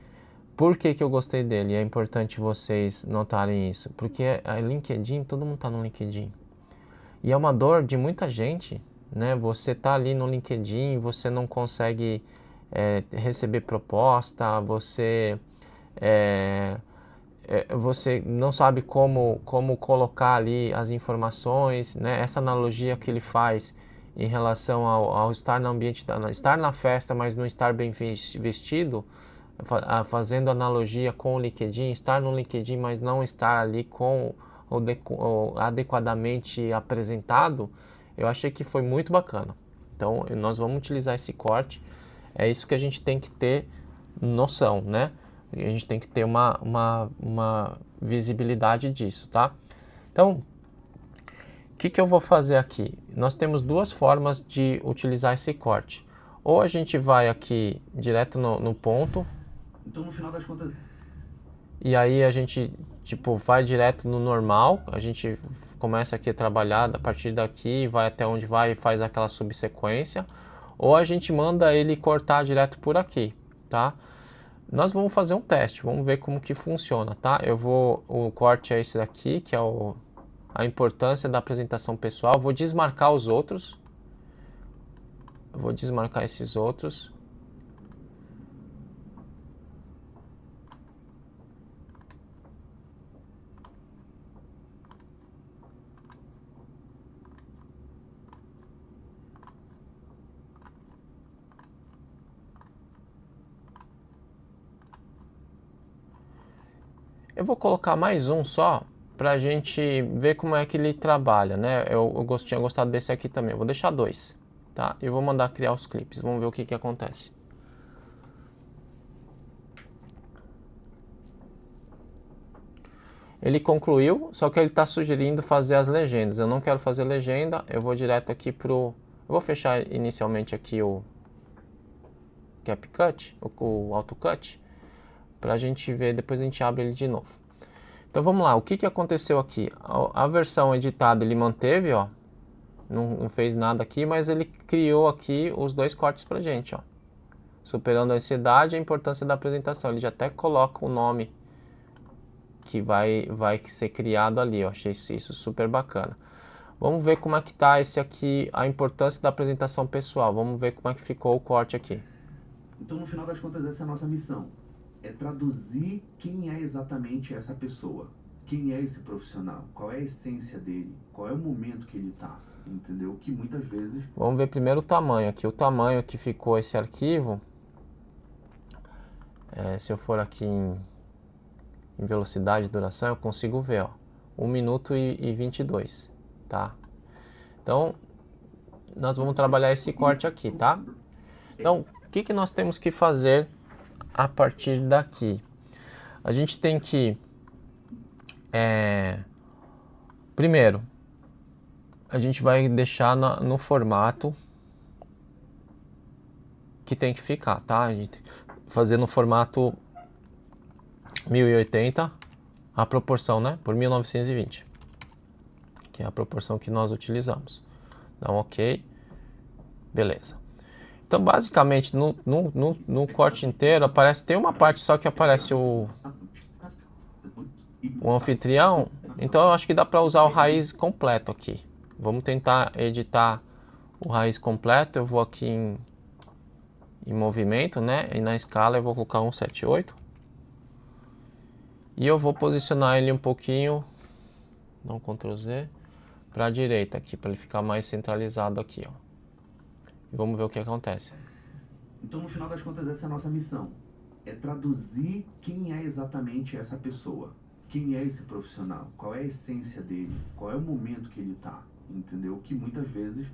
Por que eu gostei dele? É importante vocês notarem isso. Porque a LinkedIn, todo mundo está no LinkedIn. E é uma dor de muita gente, né? Você tá ali no LinkedIn, você não consegue receber proposta, você não sabe como colocar ali as informações, né? Essa analogia que ele faz em relação ao estar no ambiente, estar na festa, mas não estar bem vestido, fazendo analogia com o LinkedIn, estar no LinkedIn, mas não estar ali adequadamente apresentado, eu achei que foi muito bacana. Então, nós vamos utilizar esse corte. É isso que a gente tem que ter noção, né? A gente tem que ter uma visibilidade disso, tá? Então, o que eu vou fazer aqui? Nós temos duas formas de utilizar esse corte. Ou a gente vai aqui direto no ponto. Então, no final das contas... E aí a gente, vai direto no normal. A gente começa aqui a trabalhar a partir daqui, vai até onde vai e faz aquela subsequência. Ou a gente manda ele cortar direto por aqui, tá? Nós vamos fazer um teste, vamos ver como que funciona, tá? O corte é esse daqui, que é a importância da apresentação pessoal. Vou desmarcar os outros. Eu vou desmarcar esses outros. Eu vou colocar mais um só para a gente ver como é que ele trabalha, né? Eu tinha gostado desse aqui também. Eu vou deixar 2, tá? E vou mandar criar os clipes. Vamos ver o que acontece. Ele concluiu, só que ele está sugerindo fazer as legendas. Eu não quero fazer legenda. Eu vou direto aqui eu vou fechar inicialmente aqui o CapCut, o AutoCut, para a gente ver, depois a gente abre ele de novo. Então vamos lá, o que aconteceu aqui? A versão editada ele manteve, ó, não fez nada aqui, mas ele criou aqui os 2 cortes pra gente, ó. Superando a ansiedade e a importância da apresentação. Ele já até coloca o nome que vai ser criado ali, eu achei isso super bacana. Vamos ver como é que tá esse aqui, a importância da apresentação pessoal. Vamos ver como é que ficou o corte aqui. Então, no final das contas, essa é a nossa missão. É traduzir quem é exatamente essa pessoa. Quem é esse profissional? Qual é a essência dele? Qual é o momento que ele está? Entendeu? Que muitas vezes... Vamos ver primeiro o tamanho aqui. O tamanho que ficou esse arquivo, se eu for aqui em velocidade de duração, eu consigo ver, ó, 1 minuto e 22, tá? Então, nós vamos trabalhar esse corte aqui, tá? Então, o que nós temos que fazer a partir daqui? A gente tem que... primeiro, a gente vai deixar no formato que tem que ficar, tá? A gente fazer no formato 1080 a proporção, né? Por 1920, que é a proporção que nós utilizamos. Então, ok. Beleza. Então, basicamente, no corte inteiro, tem uma parte só que aparece o anfitrião. Então, eu acho que dá para usar o raiz completo aqui. Vamos tentar editar o raiz completo. Eu vou aqui em movimento, né? E na escala eu vou colocar 178. E eu vou posicionar ele um pouquinho, dá um Ctrl Z, para a direita aqui, para ele ficar mais centralizado aqui, ó. E vamos ver o que acontece. Então, no final das contas, essa é a nossa missão. É traduzir quem é exatamente essa pessoa. Quem é esse profissional? Qual é a essência dele? Qual é o momento que ele está? Entendeu? Que muitas vezes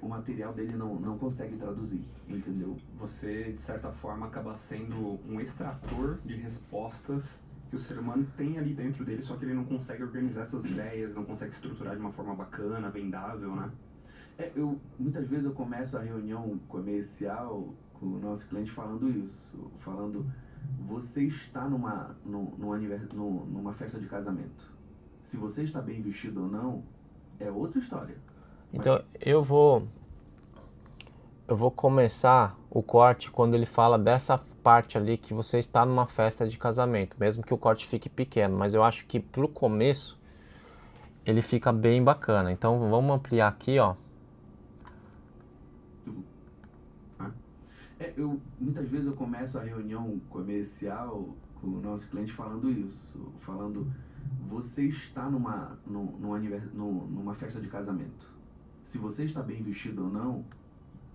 o material dele não consegue traduzir, entendeu? Você, de certa forma, acaba sendo um extrator de respostas que o ser humano tem ali dentro dele, só que ele não consegue organizar essas ideias, não consegue estruturar de uma forma bacana, vendável, né? Muitas vezes eu começo a reunião comercial com o nosso cliente falando isso, falando, você está numa festa de casamento. Se você está bem vestido ou não, é outra história. Então, eu vou começar o corte quando ele fala dessa parte ali que você está numa festa de casamento, mesmo que o corte fique pequeno, mas eu acho que pro começo ele fica bem bacana. Então, vamos ampliar aqui, ó. Muitas vezes eu começo a reunião comercial com o nosso cliente falando isso, falando, você está numa festa de casamento. Se você está bem vestido ou não,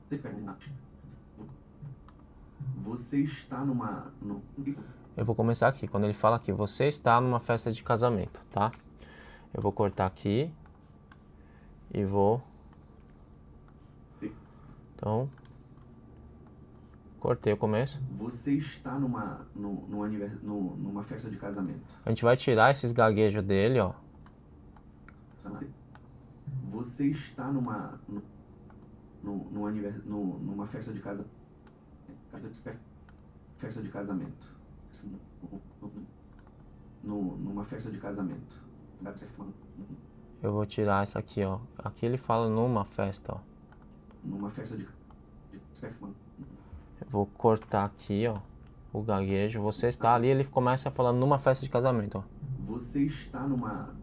você está Eu vou começar aqui, quando ele fala aqui, você está numa festa de casamento, tá? Eu vou cortar aqui e vou... Então, cortei o começo. Você está numa festa de casamento. A gente vai tirar esses gaguejos dele, ó. Você está numa festa de casamento. Festa de casamento. Numa festa de casamento. Eu vou tirar isso aqui, ó. Aqui ele fala numa festa, ó. Numa festa de... Eu vou cortar aqui, ó, o gaguejo. Você está ali, ele começa falando numa festa de casamento, ó. Você está numa...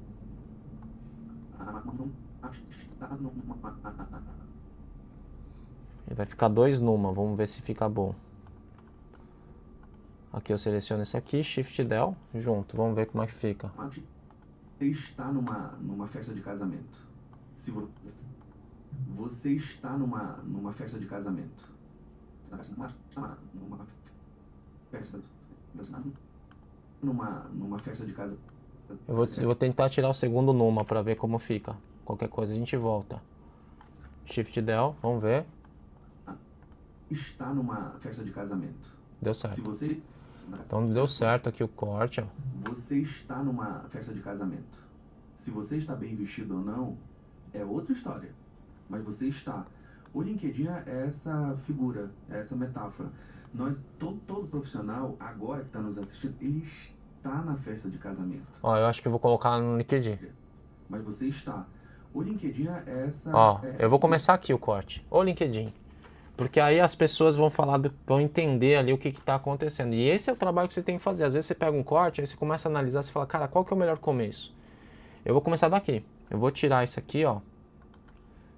Ele vai ficar 2 numa, vamos ver se fica bom. Aqui eu seleciono esse aqui, Shift Del, junto, vamos ver como é que fica. Você está numa festa de casamento. Se você está numa festa de casamento. Numa festa de casamento. Eu vou tentar tirar o segundo numa para ver como fica. Qualquer coisa a gente volta. Shift Del, vamos ver. Está numa festa de casamento. Deu certo. Se você... Então deu certo aqui o corte, ó. Você está numa festa de casamento. Se você está bem vestido ou não, é outra história. Mas você está. O LinkedIn é essa figura, é essa metáfora. Todo profissional, agora que está nos assistindo, ele está na festa de casamento. Ó, eu acho que eu vou colocar no LinkedIn. Mas você está. O LinkedIn é essa... Ó, eu vou começar aqui o corte. O LinkedIn. Porque aí as pessoas vão vão entender ali o que está acontecendo. E esse é o trabalho que você tem que fazer. Às vezes você pega um corte, aí você começa a analisar, você fala, cara, qual que é o melhor começo? Eu vou começar daqui. Eu vou tirar isso aqui, ó.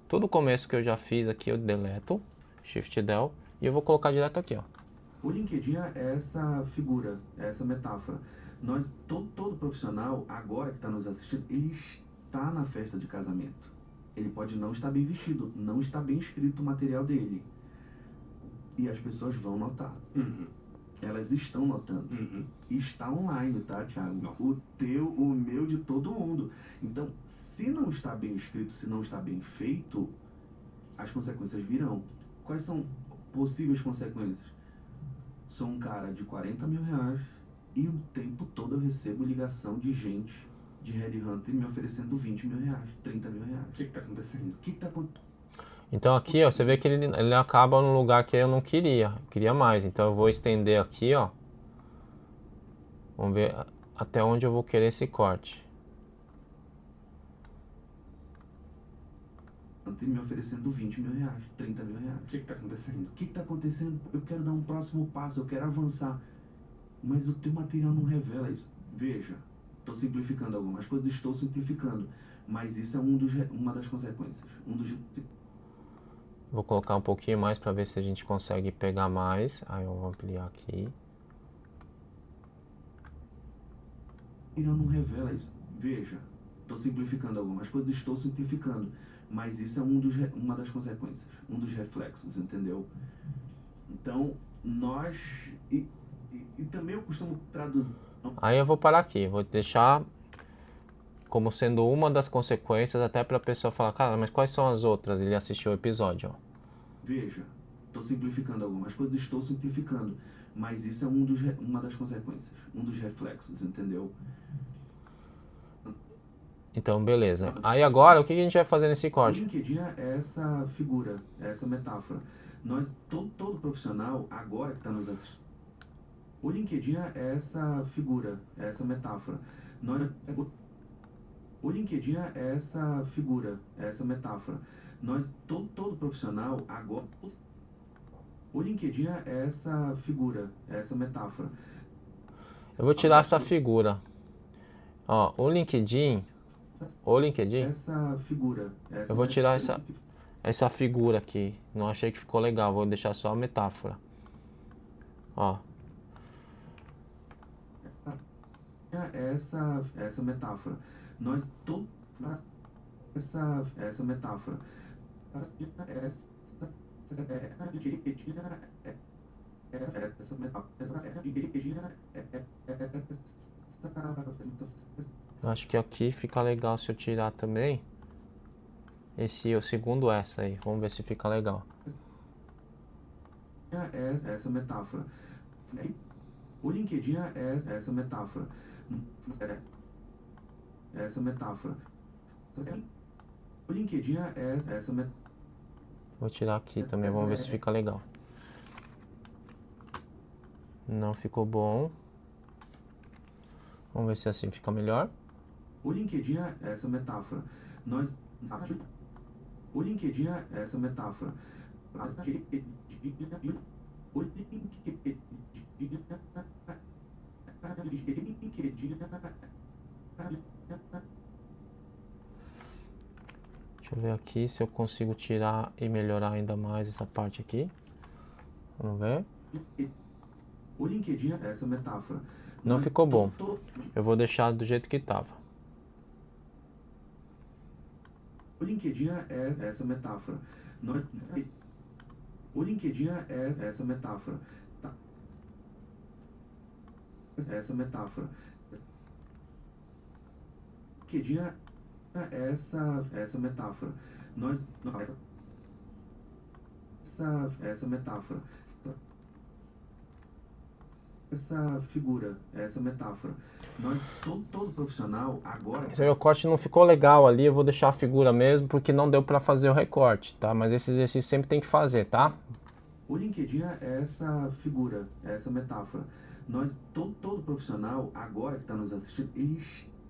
Todo o começo que eu já fiz aqui eu deleto, Shift Del, e eu vou colocar direto aqui, ó. O LinkedIn é essa figura, é essa metáfora. Todo profissional, agora que está nos assistindo, ele está na festa de casamento. Ele pode não estar bem vestido, não está bem escrito o material dele. E as pessoas vão notar. Uhum. elas estão notando. Está online, tá, Thiago? Nossa. O teu, o meu, de todo mundo. Então, se não está bem escrito, se não está bem feito, as consequências virão. Quais são possíveis consequências? Sou um cara de 40 mil reais e o tempo todo eu recebo ligação de gente de headhunter me oferecendo 20 mil reais, 30 mil reais. O que está acontecendo? O que está acontecendo? Então aqui, ó, você vê que ele acaba no lugar que eu não queria. Eu queria mais. Então eu vou estender aqui, ó. Vamos ver até onde eu vou querer esse corte. Me oferecendo 20 mil reais, 30 mil reais. O que está acontecendo? O que está acontecendo? Eu quero dar um próximo passo, eu quero avançar. Mas o teu material não revela isso. Veja, estou simplificando algumas coisas, estou simplificando. Mas isso é uma das consequências. Vou colocar um pouquinho mais para ver se a gente consegue pegar mais. Aí eu vou ampliar aqui. Não revela isso. Veja, estou simplificando algumas coisas, estou simplificando. Mas isso é uma das consequências, um dos reflexos, entendeu? Então, nós... E também eu costumo traduzir... Aí eu vou parar aqui, vou deixar como sendo uma das consequências, até para a pessoa falar, cara, mas quais são as outras? Ele assistiu o episódio, ó. Veja, estou simplificando algumas coisas, estou simplificando. Mas isso é uma das consequências, um dos reflexos, entendeu? Então, beleza. Aí agora, o que a gente vai fazer nesse corte? O LinkedIn é essa figura, é essa metáfora. Todo profissional, agora que está nos assistindo, o LinkedIn é essa figura, é essa metáfora. O LinkedIn é essa figura, é essa metáfora. Todo profissional, agora... O LinkedIn é essa figura, é essa metáfora. Eu vou tirar essa figura. Ó, o LinkedIn... Essa figura. Eu vou tirar essa figura aqui. Não achei que ficou legal. Vou deixar só a metáfora. Ó. Essa metáfora. Essa metáfora. Eu acho que aqui fica legal se eu tirar também o segundo essa aí. Vamos ver se fica legal. Essa metáfora. O LinkedIn é essa metáfora. Essa metáfora. O LinkedIn é essa metáfora. Vou tirar aqui também, vamos ver se fica legal. Não ficou bom. Vamos ver se assim fica melhor. O LinkedIn é essa metáfora. O LinkedIn é essa metáfora. Deixa eu ver aqui se eu consigo tirar e melhorar ainda mais essa parte aqui. Vamos ver. O LinkedIn é essa metáfora. Não ficou bom. Eu vou deixar do jeito que estava. O LinkedIn é essa metáfora. O LinkedIn é essa metáfora. Essa metáfora. O LinkedIn é essa metáfora. Essa metáfora. Essa figura, essa metáfora. Todo profissional agora... Esse meu corte não ficou legal ali, eu vou deixar a figura mesmo, porque não deu para fazer o recorte, tá? Mas esse exercício sempre tem que fazer, tá? O LinkedIn é essa figura, essa metáfora. Todo profissional agora que está nos assistindo, ele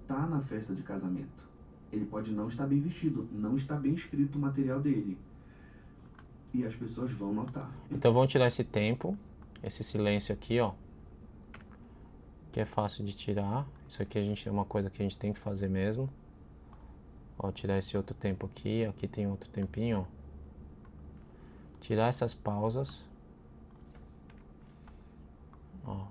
está na festa de casamento. Ele pode não estar bem vestido, não está bem escrito o material dele. E as pessoas vão notar. Então vamos tirar esse tempo, esse silêncio aqui, ó. Que é fácil de tirar. Isso aqui é uma coisa que a gente tem que fazer mesmo. Ó, tirar esse outro tempo aqui. Aqui tem outro tempinho, ó. Tirar essas pausas. Ó.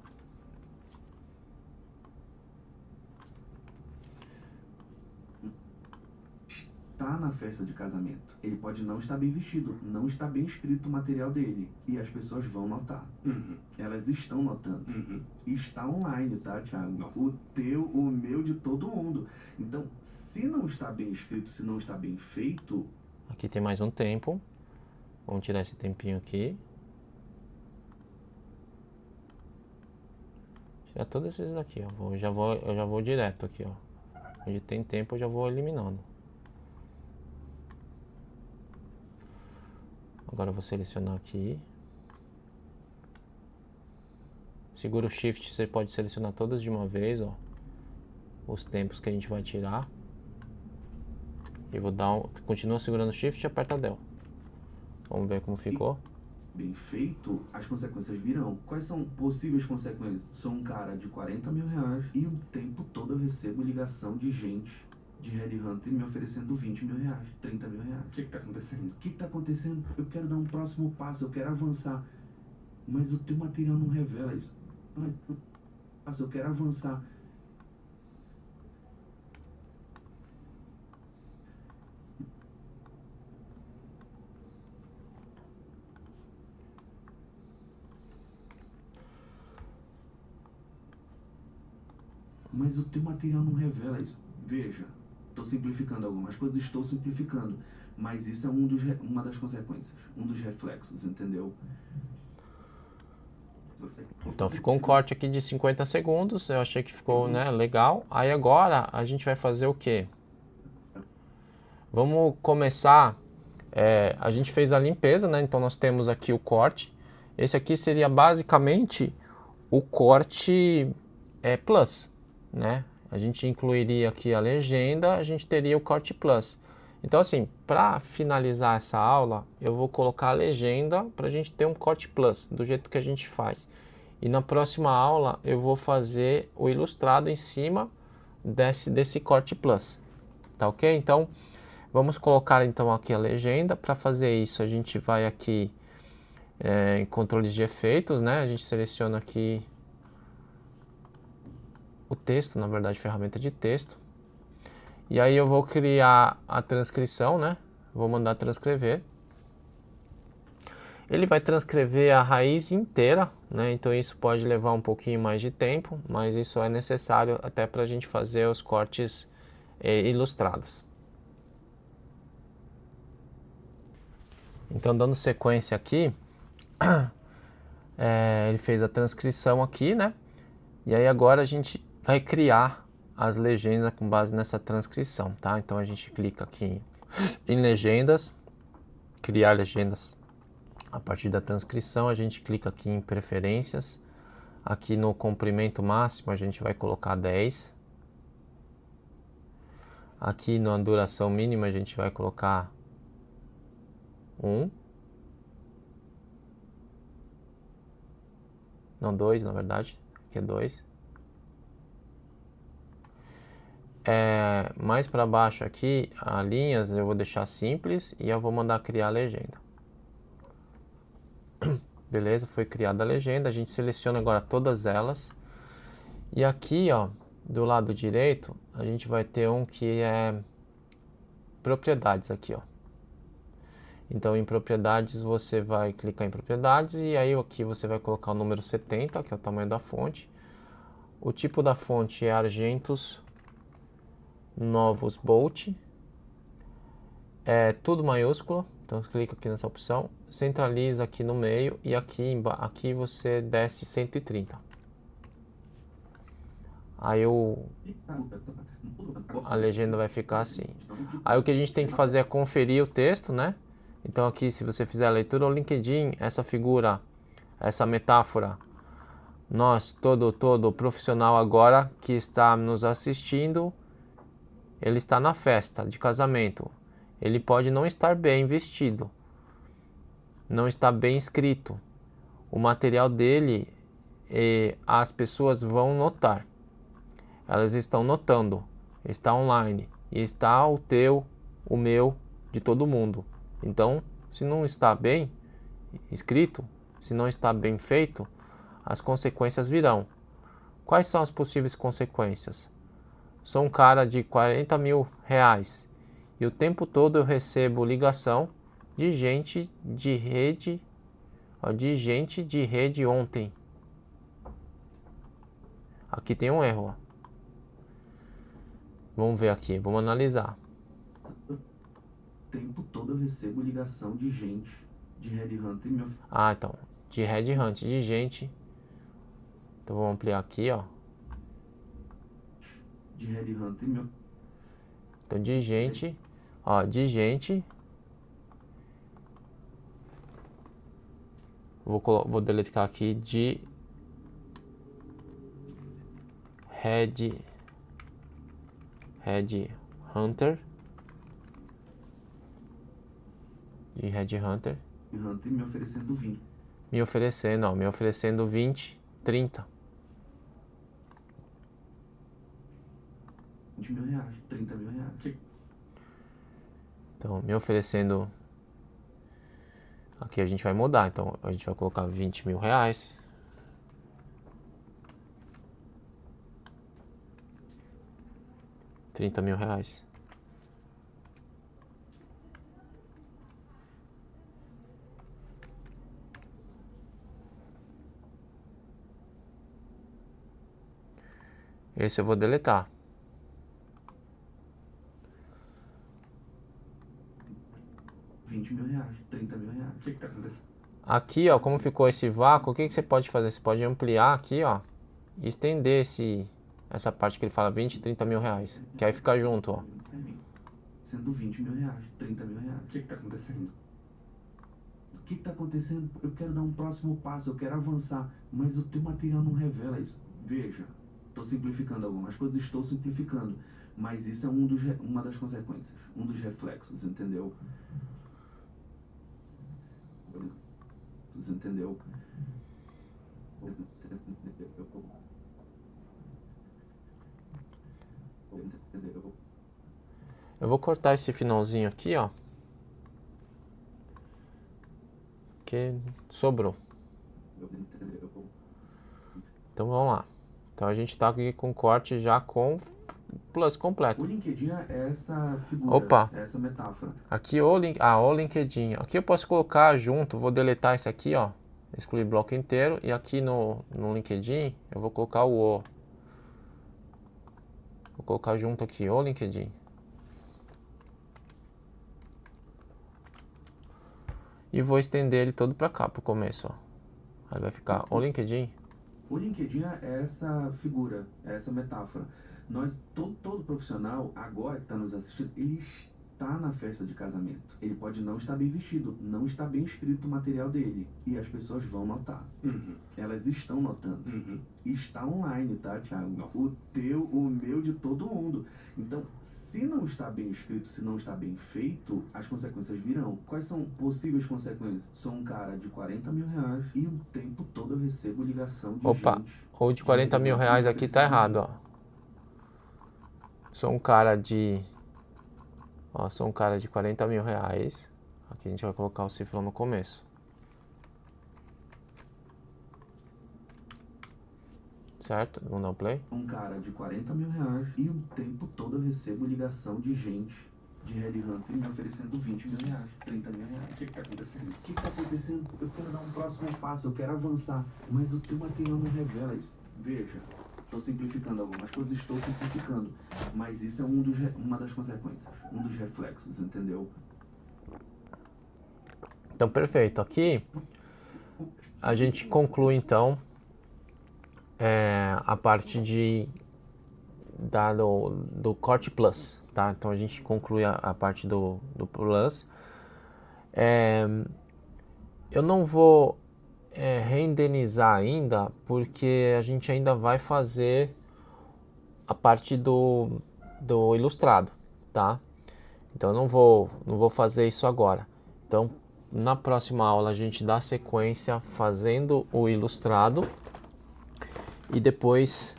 estar na festa de casamento. Ele pode não estar bem vestido, não está bem escrito o material dele. E as pessoas vão notar. Elas estão notando. Está online, tá, Thiago? Nossa. O teu, o meu, de todo mundo. Então, se não está bem escrito, se não está bem feito... Aqui tem mais um tempo. Vamos tirar esse tempinho aqui. Tirar todos esses daqui, ó. Eu já vou direto aqui, ó. Onde tem tempo eu já vou eliminando. Agora eu vou selecionar aqui. Segura o Shift, você pode selecionar todas de uma vez, ó. Os tempos que a gente vai tirar. E vou dar um... Continua segurando o Shift e aperta Del. Vamos ver como ficou. Bem feito, as consequências virão. Quais são possíveis consequências? Sou um cara de 40 mil reais e o tempo todo eu recebo ligação de gente de headhunter me oferecendo 20 mil reais, 30 mil reais. O que está acontecendo? O que está acontecendo? Eu quero dar um próximo passo, eu quero avançar. Mas o teu material não revela isso. Mas eu quero avançar. Mas o teu material não revela isso. Veja, estou simplificando algumas coisas, estou simplificando. Mas isso é uma das consequências, um dos reflexos, entendeu? Então ficou um corte aqui de 50 segundos, eu achei que ficou, né, legal. Aí agora a gente vai fazer o quê? Vamos começar, a gente fez a limpeza, né, então nós temos aqui o corte. Esse aqui seria basicamente o corte plus, né? A gente incluiria aqui a legenda, a gente teria o corte plus. Então assim, para finalizar essa aula, eu vou colocar a legenda para a gente ter um corte plus, do jeito que a gente faz. E na próxima aula eu vou fazer o ilustrado em cima desse corte plus, tá ok? Então vamos colocar então aqui a legenda. Para fazer isso a gente vai aqui em controles de efeitos, né? A gente seleciona aqui o texto, na verdade ferramenta de texto. E aí eu vou criar a transcrição, né? Vou mandar transcrever. Ele vai transcrever a raiz inteira, né? Então isso pode levar um pouquinho mais de tempo, mas isso é necessário até para a gente fazer os cortes ilustrados. Então dando sequência aqui, ele fez a transcrição aqui, né? E aí agora a gente vai criar as legendas com base nessa transcrição, tá? Então a gente clica aqui em legendas, criar legendas. A partir da transcrição a gente clica aqui em preferências. Aqui no comprimento máximo a gente vai colocar 10. Aqui na duração mínima a gente vai colocar 1. Não, 2 na verdade, aqui é 2. Mais para baixo aqui, as linhas eu vou deixar simples e eu vou mandar criar a legenda. Beleza, foi criada a legenda, a gente seleciona agora todas elas. E aqui, ó, do lado direito, a gente vai ter um que é propriedades aqui, ó. Então em propriedades você vai clicar em propriedades e aí aqui você vai colocar o número 70, que é o tamanho da fonte. O tipo da fonte é Argentos Novos Bolt, tudo maiúsculo, então clica aqui nessa opção, centraliza aqui no meio e aqui você desce 130. Aí a legenda vai ficar assim. Aí o que a gente tem que fazer é conferir o texto, né? Então aqui se você fizer a leitura ao LinkedIn, essa figura, essa metáfora, nós, todo profissional agora que está nos assistindo, ele está na festa de casamento. Ele pode não estar bem vestido, não está bem escrito. O material dele, as pessoas vão notar. Elas estão notando. Está online. E está o teu, o meu, de todo mundo. Então, se não está bem escrito, se não está bem feito, as consequências virão. Quais são as possíveis consequências? Sou um cara de 40 mil reais e o tempo todo eu recebo ligação de gente de rede, ó, de gente de rede ontem. Aqui tem um erro, ó. Vamos ver aqui, vamos analisar. O tempo todo eu recebo ligação de gente de headhunter e meu... Ah, então, de headhunt, de gente. Então vamos ampliar aqui, ó. De headhunter e meu... Então de gente, ó, de gente. Vou deletar aqui de headhunter. De headhunter. Hunter me oferecendo 20. Me oferecendo 20, 30. 20 mil reais, 30 mil reais. Então, me oferecendo... Aqui a gente vai mudar, então a gente vai colocar 20 mil reais. R$30 mil. Esse eu vou deletar. R$20 mil, 30 mil reais. O que tá acontecendo? Aqui, ó, como ficou esse vácuo, o que você pode fazer? Você pode ampliar aqui, ó, e estender essa parte que ele fala 20, 30 mil reais. Que aí fica junto, ó. Sendo 20 mil reais, 30 mil reais. O que tá acontecendo? O que tá acontecendo? Eu quero dar um próximo passo, eu quero avançar, mas o teu material não revela isso. Veja, estou simplificando algumas coisas, estou simplificando, mas isso é uma das consequências, um dos reflexos, entendeu? Entendeu? Eu vou cortar esse finalzinho aqui, ó. Que sobrou. Então vamos lá. Então a gente tá aqui com corte já com plus completo. O LinkedIn é essa figura, Opa. essa metáfora. Aqui o LinkedIn. Aqui eu posso colocar junto, vou deletar esse aqui, ó. Excluir bloco inteiro. E aqui no LinkedIn eu vou colocar o O. Vou colocar junto aqui o LinkedIn. E vou estender ele todo para cá, pro começo, ó. Aí vai ficar o LinkedIn. O LinkedIn é essa figura, é essa metáfora. Todo profissional, agora que está nos assistindo, ele está na festa de casamento. Ele pode não estar bem vestido, não está bem escrito o material dele. E as pessoas vão notar. Uhum. Elas estão notando. Uhum. Está online, tá, Thiago? Nossa. O teu, o meu, de todo mundo. Então, se não está bem escrito, se não está bem feito, as consequências virão. Quais são possíveis consequências? Sou um cara de 40 mil reais e o tempo todo eu recebo ligação de gente. Ou de 40 mil reais aqui tá errado, ó. Sou um cara de 40 mil reais. Aqui a gente vai colocar o cifrão no começo. Certo? Vamos dar um play? Um cara de 40 mil reais e o tempo todo eu recebo ligação de gente de headhunter me oferecendo 20 mil reais, 30 mil reais. O que tá acontecendo? O que tá acontecendo? Eu quero dar um próximo passo, eu quero avançar, mas o teu material não revela isso. Veja, estou simplificando algumas coisas, estou simplificando, mas isso é uma das consequências, um dos reflexos, entendeu? Então, perfeito. Aqui a gente conclui, então, a parte do corte plus, tá? Então, a gente conclui a parte do plus. Eu não vou reindenizar ainda, porque a gente ainda vai fazer a parte do ilustrado, tá? Então, eu não vou fazer isso agora. Então, na próxima aula a gente dá sequência fazendo o ilustrado e depois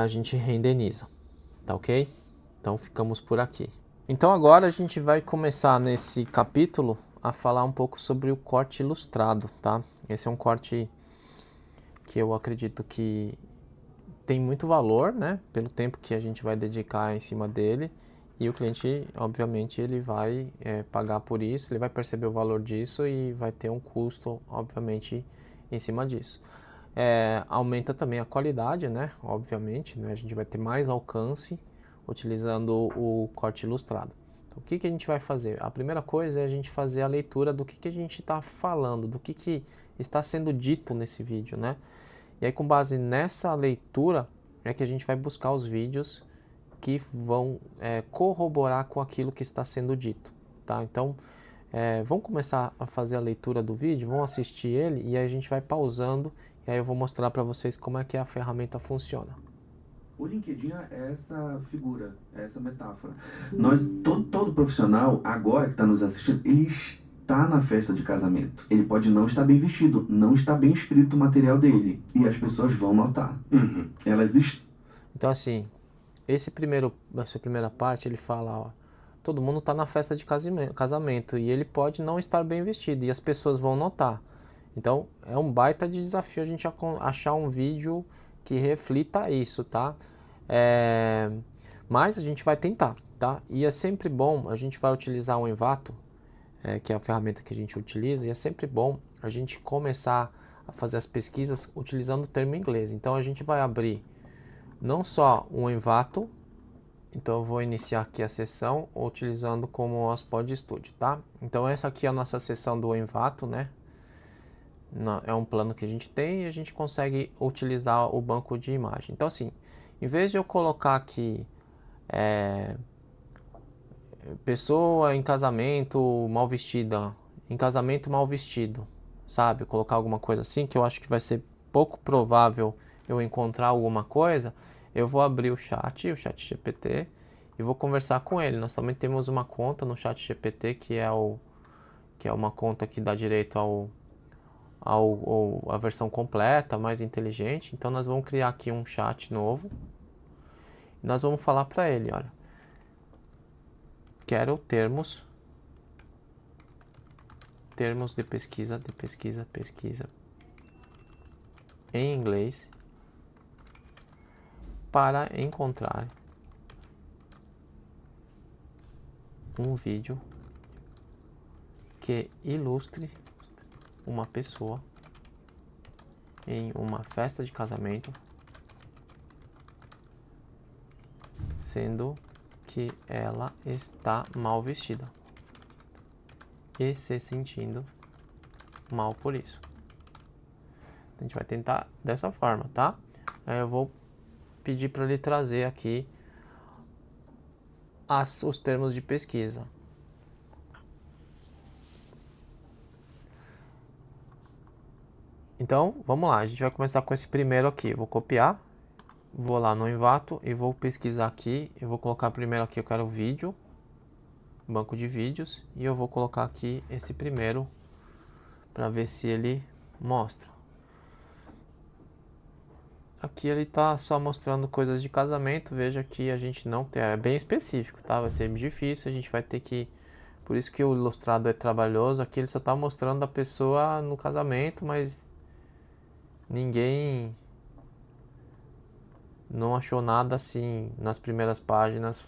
a gente reindeniza, tá ok? Então ficamos por aqui. Então agora a gente vai começar nesse capítulo a falar um pouco sobre o corte ilustrado, tá? Esse é um corte que eu acredito que tem muito valor, né? Pelo tempo que a gente vai dedicar em cima dele E o cliente, obviamente, ele vai pagar por isso, ele vai perceber o valor disso e vai ter um custo, obviamente, em cima disso. Aumenta também a qualidade, né? Obviamente, né? A gente vai ter mais alcance utilizando o corte ilustrado. Então, o que a gente vai fazer? A primeira coisa é a gente fazer a leitura do que a gente está falando, do que está sendo dito nesse vídeo, né? E aí, com base nessa leitura, é que a gente vai buscar os vídeos que vão corroborar com aquilo que está sendo dito, tá? Então, vamos começar a fazer a leitura do vídeo, vamos assistir ele e aí a gente vai pausando e aí eu vou mostrar para vocês como é que a ferramenta funciona. O LinkedIn é essa figura, é essa metáfora. Todo profissional, agora que está nos assistindo, ele está na festa de casamento. Ele pode não estar bem vestido, não está bem escrito o material dele. E as pessoas vão notar. Elas Então, assim, essa primeira parte, ele fala, ó, todo mundo está na festa de casamento e ele pode não estar bem vestido e as pessoas vão notar. Então, é um baita de desafio a gente achar um vídeo que reflita isso, tá? Mas a gente vai tentar, tá? E é sempre bom, a gente vai utilizar o Envato, que é a ferramenta que a gente utiliza, e é sempre bom a gente começar a fazer as pesquisas utilizando o termo inglês. Então, a gente vai abrir não só o Envato, então eu vou iniciar aqui a sessão utilizando como o Pod Studio, tá? Então, essa aqui é a nossa sessão do Envato, né? É um plano que a gente tem e a gente consegue utilizar o banco de imagem. Então, assim, em vez de eu colocar aqui pessoa em casamento mal vestida, em casamento mal vestido, sabe? Colocar alguma coisa assim, que eu acho que vai ser pouco provável eu encontrar alguma coisa, eu vou abrir o chat GPT, e vou conversar com ele. Nós também temos uma conta no chat GPT, que é uma conta que dá direito a versão completa, mais inteligente. Então nós vamos criar aqui um chat novo. E nós vamos falar para ele, olha, quero termos de pesquisa em inglês para encontrar um vídeo que ilustre uma pessoa em uma festa de casamento, sendo que ela está mal vestida e se sentindo mal por isso. A gente vai tentar dessa forma, tá? Aí eu vou pedir para ele trazer aqui os termos de pesquisa. Então, vamos lá, a gente vai começar com esse primeiro aqui. Vou copiar, vou lá no Envato e vou pesquisar aqui. Eu vou colocar primeiro aqui, eu quero vídeo, banco de vídeos, e eu vou colocar aqui esse primeiro para ver se ele mostra. Aqui ele está só mostrando coisas de casamento. Veja que a gente não tem, é bem específico, tá? Vai ser difícil, a gente vai ter que... Por isso que o ilustrado é trabalhoso. Aqui ele só está mostrando a pessoa no casamento, mas ninguém não achou nada assim nas primeiras páginas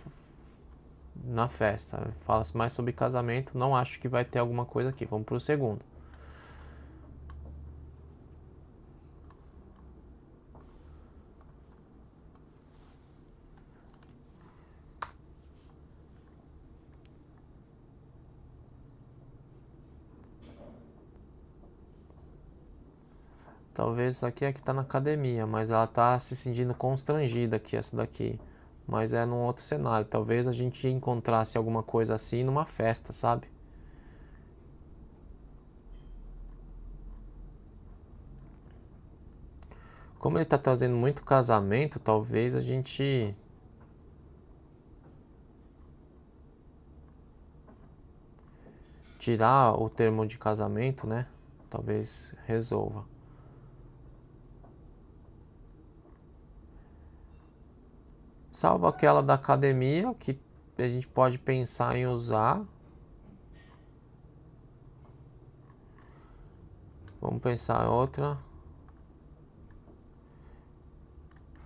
na festa. Fala mais sobre casamento, não acho que vai ter alguma coisa aqui. Vamos para o segundo. Talvez essa aqui é que tá na academia, mas ela tá se sentindo constrangida aqui, essa daqui. Mas é num outro cenário. Talvez a gente encontrasse alguma coisa assim numa festa, sabe? Como ele tá trazendo muito casamento, talvez a gente... tirar o termo de casamento, né? Talvez resolva. Salvo aquela da academia, que a gente pode pensar em usar. Vamos pensar em outra.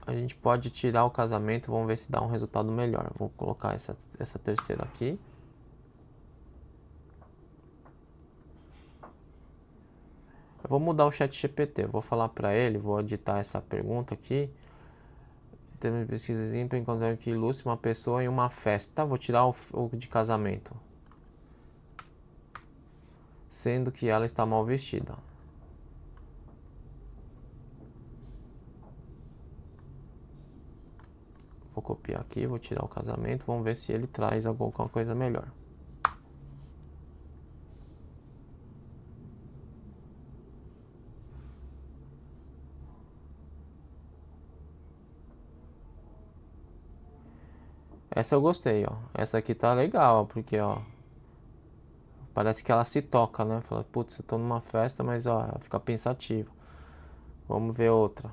a gente pode tirar o casamento, vamos ver se dá um resultado melhor. Vou colocar essa terceira aqui. Eu vou mudar o ChatGPT, vou falar para ele, vou editar essa pergunta aqui. Em termos de pesquisazinha, para encontrar que ilustre uma pessoa em uma festa. Vou tirar o de casamento. Sendo que ela está mal vestida. Vou copiar aqui, vou tirar o casamento, vamos ver se ele traz alguma coisa melhor. Essa eu gostei, ó. Essa aqui tá legal, ó, porque, ó, parece que ela se toca, né? Fala, putz, eu tô numa festa, mas, ó, ela fica pensativa. Vamos ver outra.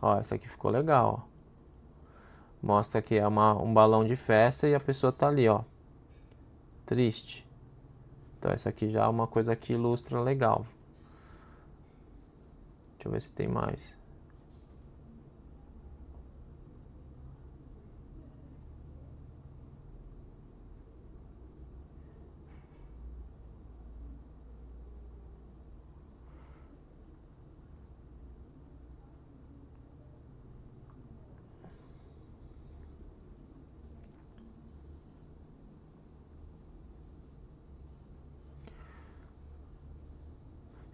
Ó, essa aqui ficou legal, ó. Mostra que é um balão de festa e a pessoa tá ali, ó, triste. Então essa aqui já é uma coisa que ilustra legal. Deixa eu ver se tem mais.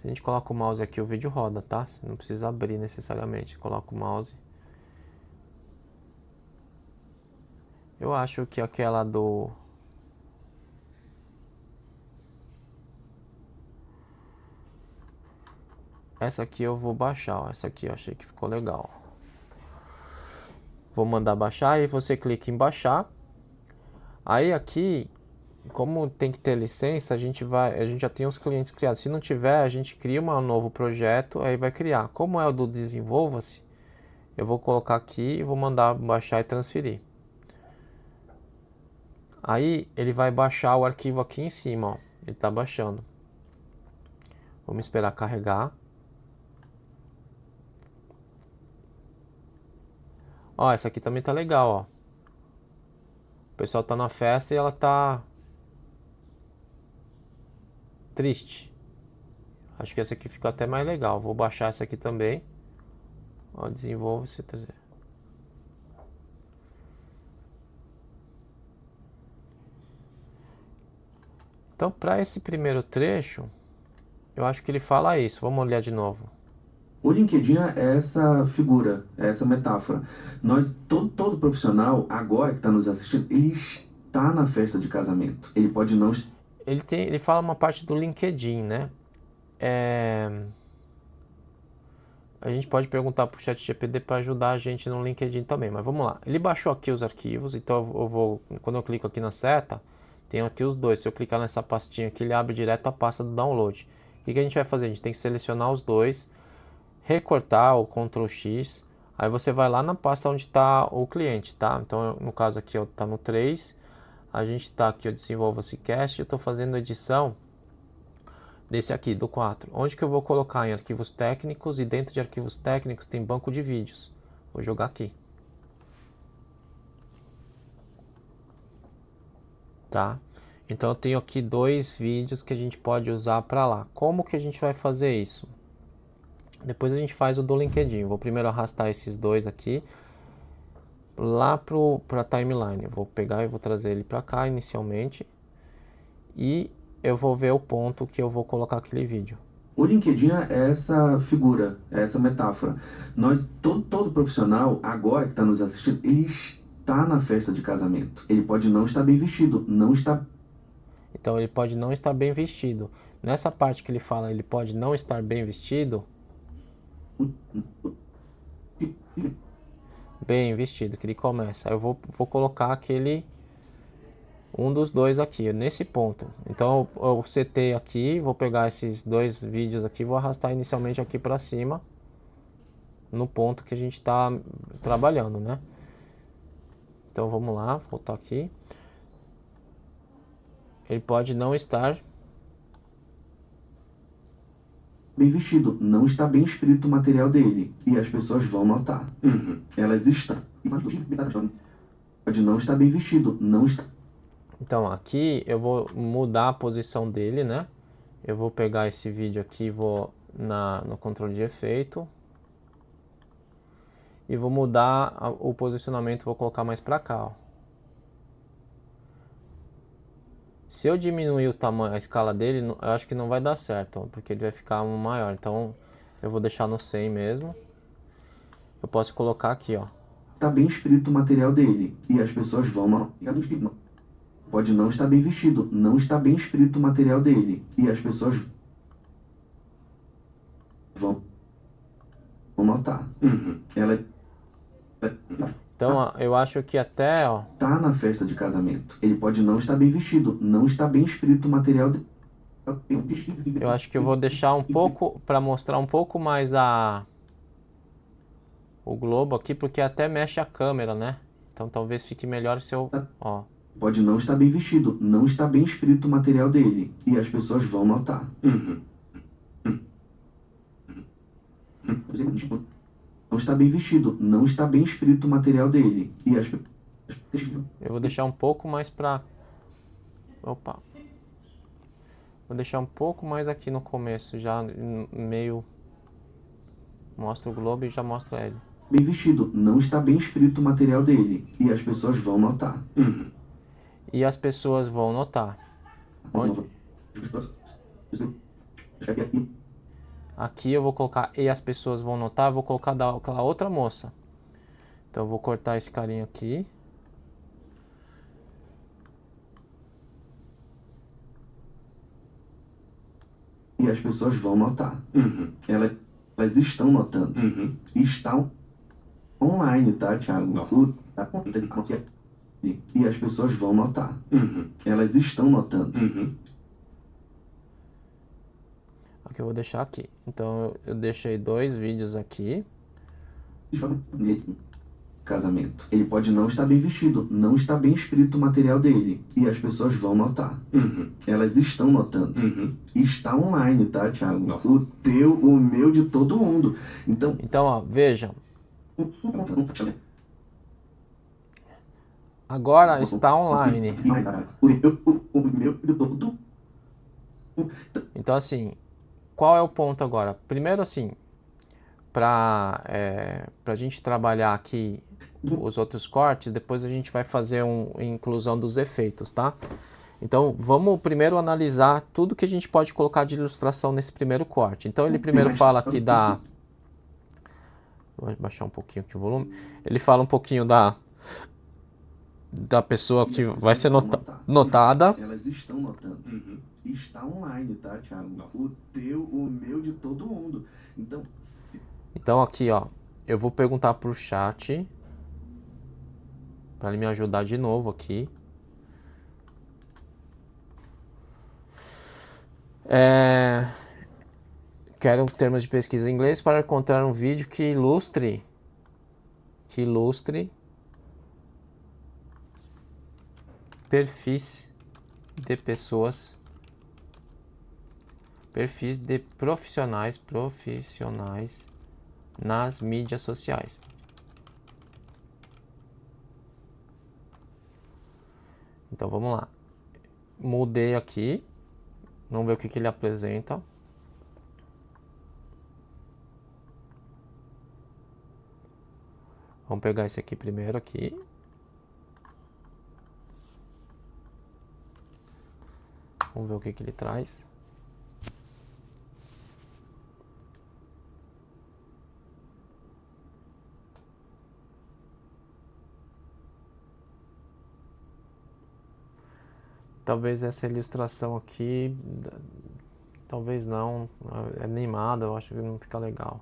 Se a gente coloca o mouse aqui, o vídeo roda, tá? Você não precisa abrir necessariamente. Coloca o mouse. Eu acho que aquela do... Essa aqui eu vou baixar, ó. Essa aqui eu achei que ficou legal. Vou mandar baixar e você clica em baixar. Aí aqui, como tem que ter licença, a gente já tem os clientes criados. Se não tiver, a gente cria um novo projeto, aí vai criar. Como é o do Desenvolva-se, eu vou colocar aqui e vou mandar baixar e transferir. Aí ele vai baixar o arquivo aqui em cima, ó. Ele está baixando. Vamos esperar carregar. Ó, essa aqui também tá legal, ó. O pessoal tá na festa e ela tá triste. Acho que essa aqui fica até mais legal. Vou baixar essa aqui também. Ó, Desenvolva-se. Então, para esse primeiro trecho, eu acho que ele fala isso. Vamos olhar de novo. O LinkedIn é essa figura, é essa metáfora. Todo profissional, agora que está nos assistindo, ele está na festa de casamento. Ele pode não... Ele fala uma parte do LinkedIn, né? A gente pode perguntar para o ChatGPT para ajudar a gente no LinkedIn também, mas vamos lá. Ele baixou aqui os arquivos, então quando eu clico aqui na seta, tem aqui os dois. Se eu clicar nessa pastinha aqui, ele abre direto a pasta do download. O que a gente vai fazer? A gente tem que selecionar os dois, recortar o Ctrl X, aí você vai lá na pasta onde está o cliente, tá? Então, no caso aqui, está no 3, a gente está aqui, Desenvolva-se Cast, eu estou fazendo edição desse aqui, do 4. Onde que eu vou colocar? Em arquivos técnicos, e dentro de arquivos técnicos tem banco de vídeos. Vou jogar aqui. Tá? Então eu tenho aqui 2 vídeos que a gente pode usar para lá. Como que a gente vai fazer isso? Depois a gente faz o do LinkedIn. Vou primeiro arrastar esses 2 aqui lá para a timeline. Eu vou pegar e vou trazer ele para cá inicialmente. E eu vou ver o ponto que eu vou colocar aquele vídeo. O LinkedIn é essa figura, é essa metáfora. Todo profissional, agora que está nos assistindo, ele está na festa de casamento. Ele pode não estar bem vestido, não está... Então ele pode não estar bem vestido. Nessa parte que ele fala, ele pode não estar bem vestido. Bem vestido, que ele começa. Eu vou colocar aquele... um dos 2 aqui, nesse ponto. Então eu setei aqui, vou pegar esses 2 vídeos aqui, vou arrastar inicialmente aqui para cima, no ponto que a gente está trabalhando, né? Então vamos lá, voltar aqui. Ele pode não estar bem vestido, não está bem escrito o material dele. E as pessoas vão notar. Elas estão. Pode não estar bem vestido, não está. Então aqui eu vou mudar a posição dele, né? Eu vou pegar esse vídeo aqui, vou no controle de efeito. E vou mudar o posicionamento, vou colocar mais pra cá, ó. Se eu diminuir o tamanho, a escala dele, eu acho que não vai dar certo, ó, porque ele vai ficar maior. Então eu vou deixar no 100 mesmo. Eu posso colocar aqui, ó. Está bem escrito o material dele. E as pessoas vão notar. Pode não estar bem vestido, não está bem escrito o material dele. E as pessoas vão notar. Ela Então ó, eu acho que até, ó, tá na festa de casamento. Ele pode não estar bem vestido, não está bem escrito o material dele. eu acho que eu vou deixar um pouco para mostrar um pouco mais o globo aqui, porque até mexe a câmera, né? Então talvez fique melhor se eu, ó. Pode não estar bem vestido, não está bem escrito o material dele. E as pessoas vão notar. Não está bem vestido, não está bem escrito o material dele. E as Eu vou deixar um pouco mais pra... Opa. Vou deixar um pouco mais aqui no começo, já meio... Mostra o globo e já mostra ele. Bem vestido, não está bem escrito o material dele. E as pessoas vão notar. E as pessoas vão notar. Onde? Aqui eu vou colocar e as pessoas vão notar, eu vou colocar daquela outra moça. Então eu vou cortar esse carinha aqui. E as pessoas vão notar. Elas estão notando. Estão online, tá, Thiago? E as pessoas vão notar. Elas estão notando. Aqui eu vou deixar aqui. Então eu deixei 2 vídeos aqui. Casamento. Ele pode não estar bem vestido, não está bem escrito o material dele. E as pessoas vão notar. Elas estão notando. Está online, tá, Thiago? O teu, o meu, de todo mundo. Então, ó, veja. Agora está online. O meu, de todo. Então assim, qual é o ponto agora? Primeiro assim, para a gente trabalhar aqui os outros cortes, depois a gente vai fazer uma inclusão dos efeitos, tá? Então vamos primeiro analisar tudo que a gente pode colocar de ilustração nesse primeiro corte. Então ele primeiro fala aqui da... Vou baixar um pouquinho aqui o volume. Ele fala um pouquinho da pessoa que vai ser notada. Elas estão notando. Está online, tá, Thiago? O teu, o meu, de todo mundo. Então aqui, ó, eu vou perguntar pro chat para ele me ajudar de novo aqui. Quero termos de pesquisa em inglês para encontrar um vídeo que ilustre perfis de pessoas, perfis de profissionais nas mídias sociais. Então vamos lá. Mudei aqui. Vamos ver o que ele apresenta. Vamos pegar esse aqui primeiro aqui. Vamos ver o que ele traz. Talvez essa ilustração aqui, talvez não, é animada, eu acho que não fica legal.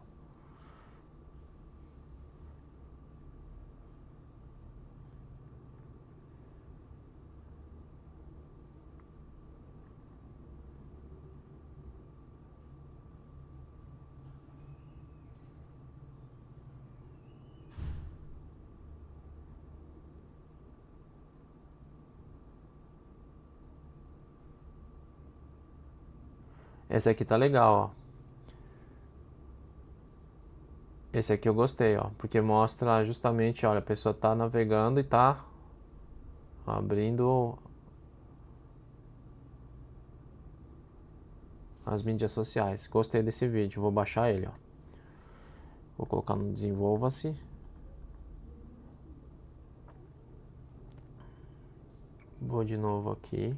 Esse aqui tá legal, ó. Esse aqui eu gostei, ó, porque mostra justamente, olha, a pessoa tá navegando e tá abrindo as mídias sociais. Gostei desse vídeo, vou baixar ele, ó. Vou colocar no Desenvolva-se. Vou de novo aqui.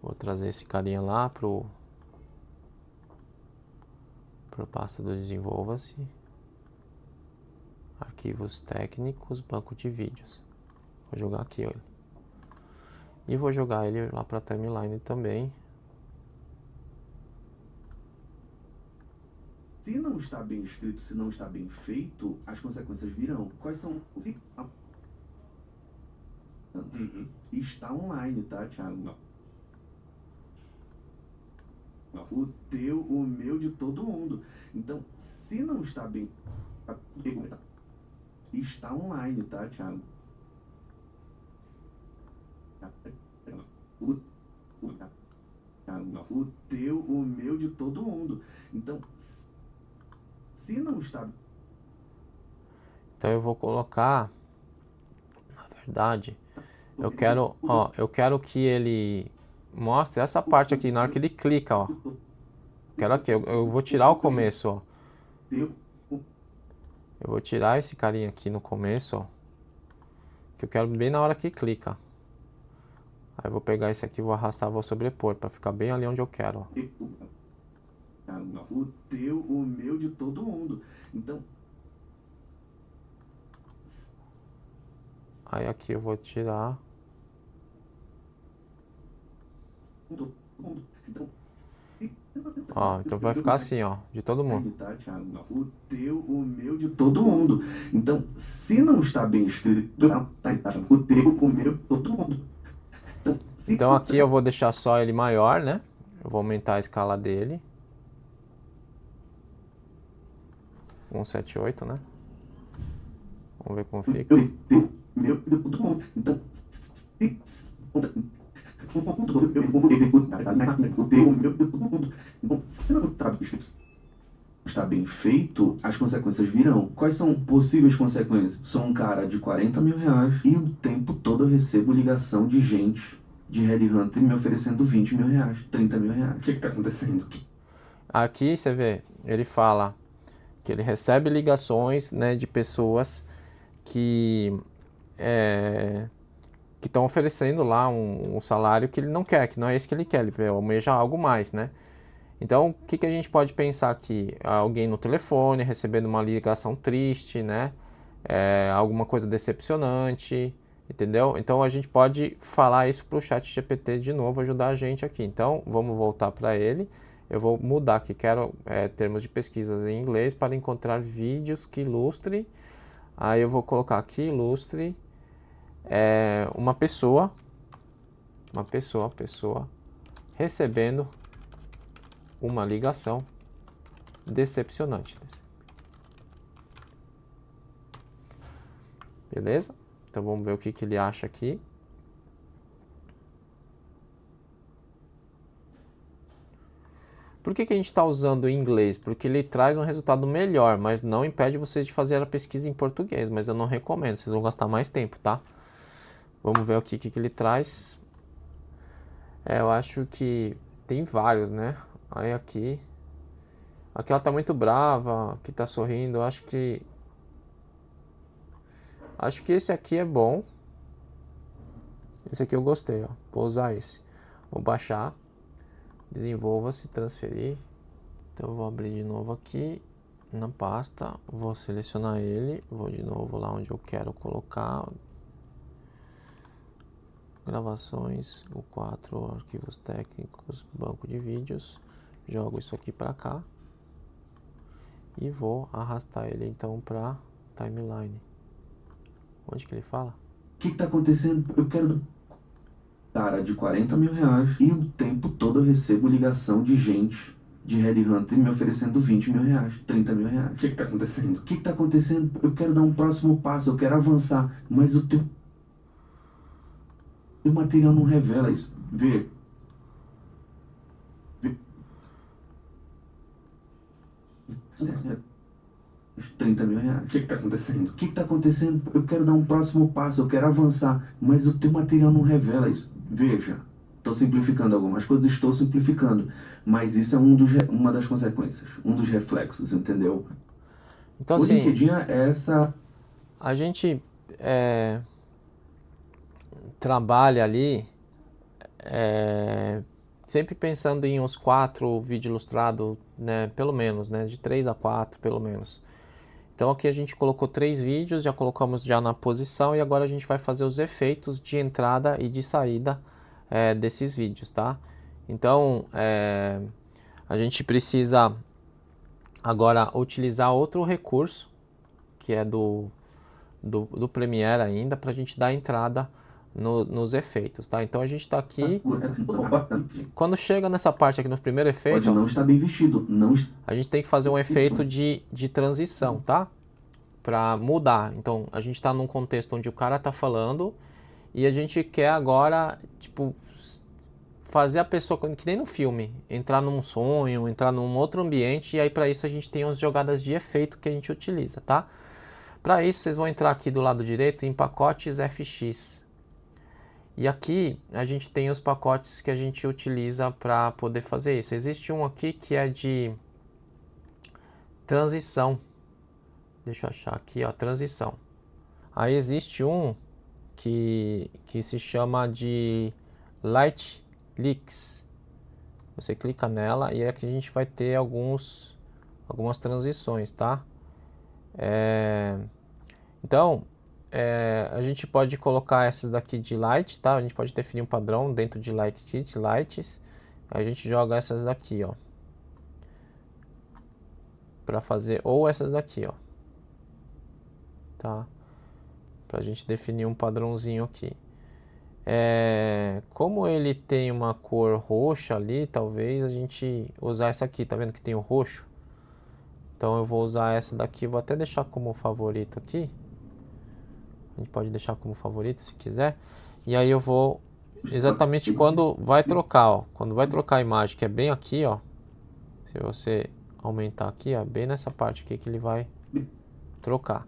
Vou trazer esse carinha lá pro pasta do Desenvolva-se. Arquivos técnicos, banco de vídeos. Vou jogar aqui, olha. E vou jogar ele lá para a timeline também. Se não está bem escrito, se não está bem feito, as consequências virão. Quais são? Está online, tá, Thiago? Não. Nossa. O teu, o meu, de todo mundo. Então, se não está bem... Está online, tá, Thiago? O teu, o meu, de todo mundo. Então, se não está... Então eu vou colocar, na verdade, eu quero que ele mostre essa parte aqui, na hora que ele clica, ó. Quero aqui, eu vou tirar o começo, ó. Eu vou tirar esse carinha aqui no começo, ó. Que eu quero bem na hora que clica. Aí eu vou pegar esse aqui, vou arrastar, vou sobrepor, pra ficar bem ali onde eu quero, ó. O teu, o meu, de todo mundo. Então... Aí aqui eu vou tirar. Ó, então vai ficar assim, ó, de todo mundo. O teu, o meu, de todo mundo. Então, se não está bem escrito, o teu, o meu, de todo mundo. Então aqui eu vou deixar só ele maior, né? Eu vou aumentar a escala dele. 178, né? Vamos ver como fica. Meu, de todo mundo. Então, se não está bem feito, as consequências virão. Quais são possíveis consequências? Sou um cara de 40 mil reais e o tempo todo eu recebo ligação de gente de headhunter me oferecendo 20 mil reais, 30 mil reais. O que está acontecendo? Aqui você vê, ele fala que ele recebe ligações, né, de pessoas que estão oferecendo lá um salário que ele não quer, que não é esse que ele quer, ele almeja algo mais, né? Então, o que a gente pode pensar aqui? Alguém no telefone recebendo uma ligação triste, né? Alguma coisa decepcionante, entendeu? Então, a gente pode falar isso para o ChatGPT de novo, ajudar a gente aqui. Então, vamos voltar para ele. Eu vou mudar aqui, quero termos de pesquisas em inglês para encontrar vídeos que ilustre. Aí eu vou colocar aqui, ilustre uma pessoa recebendo uma ligação decepcionante. Beleza? Então vamos ver o que ele acha aqui. Por que a gente está usando o inglês? Porque ele traz um resultado melhor, mas não impede vocês de fazer a pesquisa em português. Mas eu não recomendo, vocês vão gastar mais tempo, tá? Vamos ver aqui o que ele traz. Eu acho que tem vários, né? Aí aqui ela tá muito brava, aqui tá sorrindo. Acho que esse aqui é bom. Esse aqui eu gostei, ó. Vou usar esse. Vou baixar. Desenvolva-se, transferir. Então eu vou abrir de novo aqui na pasta, vou selecionar ele, vou de novo lá onde eu quero colocar gravações, o 4, arquivos técnicos, banco de vídeos, jogo isso aqui para cá e vou arrastar ele então para timeline. Onde que ele fala? O que está acontecendo? Eu quero... Cara de 40 mil reais e o tempo todo eu recebo ligação de gente de headhunter me oferecendo 20 mil reais, 30 mil reais. O que está acontecendo? O que está acontecendo? Eu quero dar um próximo passo, eu quero avançar, mas o teu material não revela isso. Vê. 30 mil reais. O que está acontecendo? O que está acontecendo? Eu quero dar um próximo passo, eu quero avançar, mas o teu material não revela isso. Veja, estou simplificando algumas coisas, estou simplificando, mas isso é uma das consequências, um dos reflexos, entendeu? Então, O assim, LinkedIn é essa... a gente trabalha ali sempre pensando em uns 4 vídeos ilustrados, né, pelo menos, né, de 3 a 4, pelo menos. Então aqui a gente colocou 3 vídeos, já colocamos já na posição e agora a gente vai fazer os efeitos de entrada e de saída desses vídeos, tá? Então a gente precisa agora utilizar outro recurso, que é do Premiere ainda, para a gente dar entrada nos efeitos, tá? Então a gente está aqui, quando chega nessa parte aqui no primeiro efeito, pode não estar bem vestido, a gente tem que fazer um efeito de transição, tá? Para mudar. Então a gente está num contexto onde o cara está falando e a gente quer agora, tipo, fazer a pessoa, que nem no filme, entrar num sonho, entrar num outro ambiente, e aí para isso a gente tem umas jogadas de efeito que a gente utiliza, tá? Para isso vocês vão entrar aqui do lado direito em pacotes FX. E aqui a gente tem os pacotes que a gente utiliza para poder fazer isso. Existe um aqui que é de transição. Deixa eu achar aqui, ó, transição. Aí existe um que se chama de Light Leaks. Você clica nela e aqui a gente vai ter algumas transições, tá? Então, a gente pode colocar essas daqui de light, tá? A gente pode definir um padrão dentro de lights. A gente joga essas daqui, ó, para fazer, ou essas daqui, ó, tá? Pra gente definir um padrãozinho aqui. Como ele tem uma cor roxa ali, talvez a gente usar essa aqui, tá vendo que tem o roxo? Então eu vou usar essa daqui, vou até deixar como favorito aqui. A gente pode deixar como favorito se quiser. E aí eu vou exatamente quando vai trocar, ó. Quando vai trocar a imagem, que é bem aqui, ó. Se você aumentar aqui, ó, bem nessa parte aqui que ele vai trocar.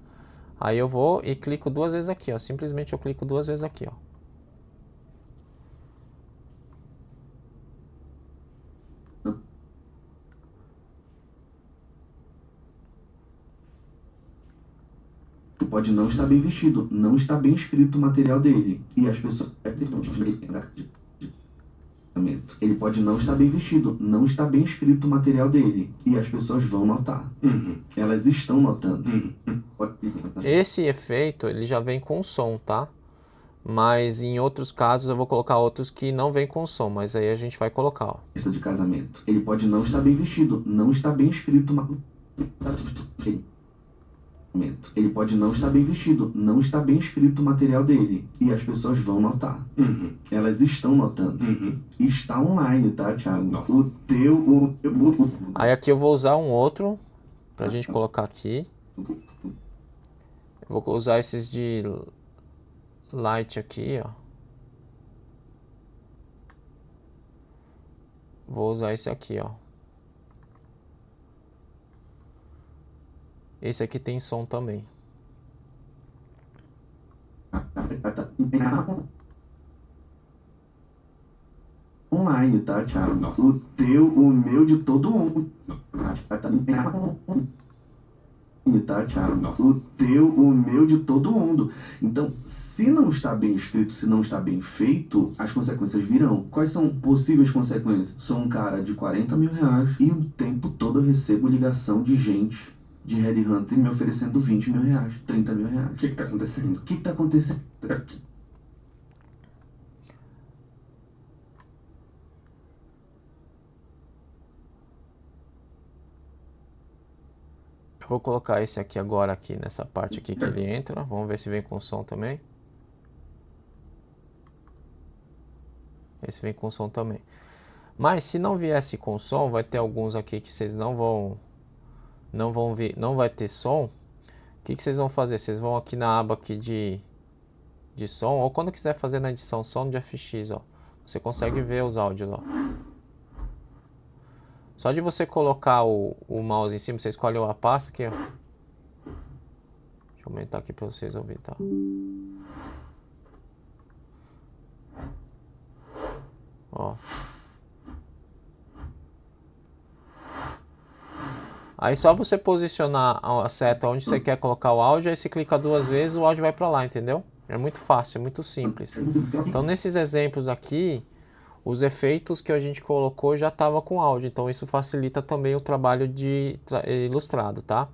Aí eu vou e clico 2 vezes aqui, ó. Simplesmente eu clico 2 vezes aqui, ó. Pode não estar bem vestido, não está bem escrito o material dele. E as pessoas... Ele pode não estar bem vestido, não está bem escrito o material dele. E as pessoas vão notar. Elas estão notando. Esse efeito, ele já vem com som, tá? Mas em outros casos eu vou colocar outros que não vem com som, mas aí a gente vai colocar, ó. Festa de casamento. Ele pode não estar bem vestido, não está bem escrito ele pode não estar bem vestido, não está bem escrito o material dele. E as pessoas vão notar. Elas estão notando. Está online, tá, Thiago? Nossa. Aí aqui eu vou usar um outro pra gente colocar aqui. Eu vou usar esses de light aqui, ó. Vou usar esse aqui, ó. Esse aqui tem som também. Online, tá, Thiago? Nossa. O meu, de todo mundo. Tá, Thiago? Nossa. O meu, de todo mundo. Então, se não está bem escrito, se não está bem feito, as consequências virão. Quais são possíveis consequências? Sou um cara de 40 mil reais e o tempo todo eu recebo ligação de gente de headhunter me oferecendo 20 mil reais, 30 mil reais. O que está acontecendo? O que está acontecendo? Eu vou colocar esse aqui agora, aqui nessa parte aqui que ele entra. Vamos ver se vem com som também. Esse vem com som também. Mas se não viesse com som, vai ter alguns aqui que vocês não vão ver, não vai ter som. O que vocês vão fazer? Vocês vão aqui na aba aqui de som, ou quando quiser fazer na edição som de FX, ó, você consegue ver os áudios, ó. Só de você colocar o mouse em cima, você escolhe a pasta aqui, ó. Deixa eu aumentar aqui para vocês ouvirem, tá? Ó. Aí só você posicionar a seta onde você quer colocar o áudio, aí você clica 2 vezes, o áudio vai para lá, entendeu? É muito fácil, é muito simples. Então nesses exemplos aqui, os efeitos que a gente colocou já estava com áudio, então isso facilita também o trabalho de ilustrado, tá?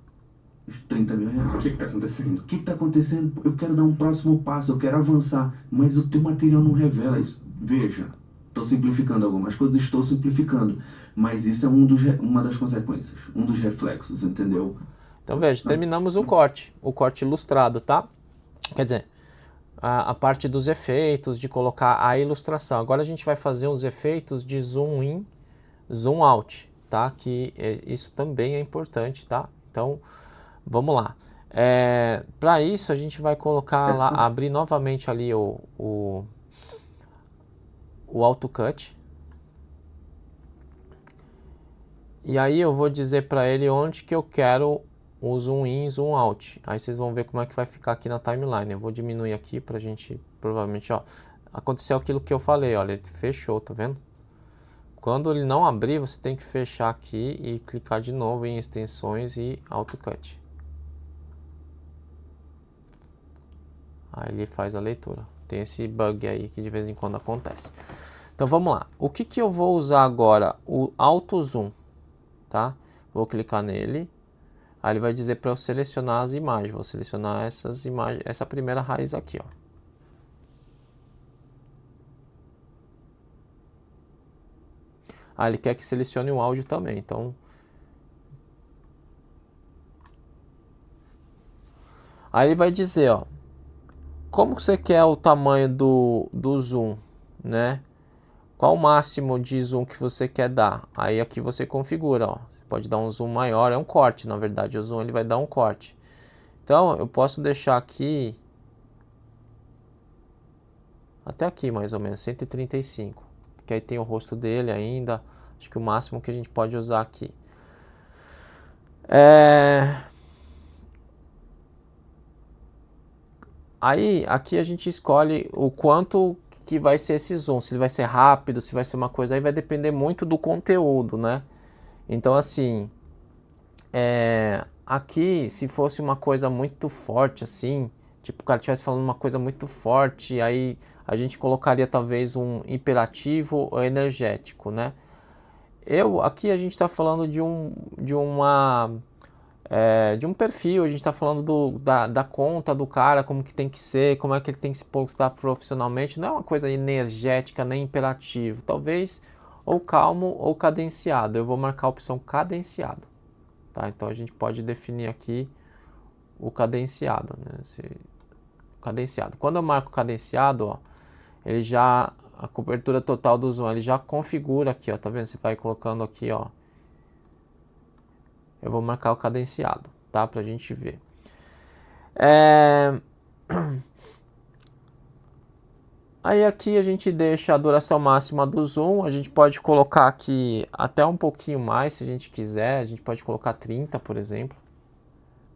30 mil reais. O que está acontecendo? O que está acontecendo? Eu quero dar um próximo passo, eu quero avançar, mas o teu material não revela isso. Veja, estou simplificando algumas coisas, estou simplificando, mas isso é uma das consequências, um dos reflexos, entendeu? Então veja, terminamos o corte ilustrado, tá? Quer dizer, a parte dos efeitos, de colocar a ilustração. Agora a gente vai fazer os efeitos de zoom in, zoom out, tá? Que isso também é importante, tá? Então, vamos lá. Para isso a gente vai colocar lá, abrir novamente ali o AutoCut. E aí eu vou dizer para ele onde que eu quero o zoom in, zoom out. Aí vocês vão ver como é que vai ficar aqui na timeline. Eu vou diminuir aqui pra gente, provavelmente, ó. Aconteceu aquilo que eu falei, olha, ele fechou, tá vendo? Quando ele não abrir, você tem que fechar aqui e clicar de novo em extensões e AutoCut. Aí ele faz a leitura. Tem esse bug aí que de vez em quando acontece. Então vamos lá. O que eu vou usar agora? O Auto Zoom, tá? Vou clicar nele. Aí ele vai dizer para eu selecionar as imagens. Vou selecionar essas imagens, essa primeira raiz aqui, ó. Ah, ele quer que selecione o áudio também, então... Aí ele vai dizer, ó, como que você quer o tamanho do zoom, né? Qual o máximo de zoom que você quer dar? Aí aqui você configura, ó. Você pode dar um zoom maior, é um corte, na verdade, o zoom ele vai dar um corte. Então, eu posso deixar aqui, até aqui mais ou menos, 135. Porque aí tem o rosto dele ainda, acho que o máximo que a gente pode usar aqui. Aí, aqui a gente escolhe o quanto que vai ser esse zoom, se ele vai ser rápido, se vai ser uma coisa, aí vai depender muito do conteúdo, né? Então, assim, aqui, se fosse uma coisa muito forte, assim, tipo, o cara estivesse falando uma coisa muito forte, aí a gente colocaria talvez um imperativo ou energético, né? Aqui a gente está falando de um perfil, a gente está falando da conta do cara, como que tem que ser, como é que ele tem que se postar profissionalmente, não é uma coisa energética nem imperativo, talvez ou calmo ou cadenciado. Eu vou marcar a opção cadenciado, tá? Então a gente pode definir aqui o cadenciado, né? Cadenciado. Quando eu marco cadenciado, ó, ele já, a cobertura total do zoom, ele já configura aqui, ó, tá vendo? Você vai colocando aqui, ó. Eu vou marcar o cadenciado, tá? Pra gente ver. Aí aqui a gente deixa a duração máxima do zoom. A gente pode colocar aqui até um pouquinho mais, se a gente quiser. A gente pode colocar 30, por exemplo.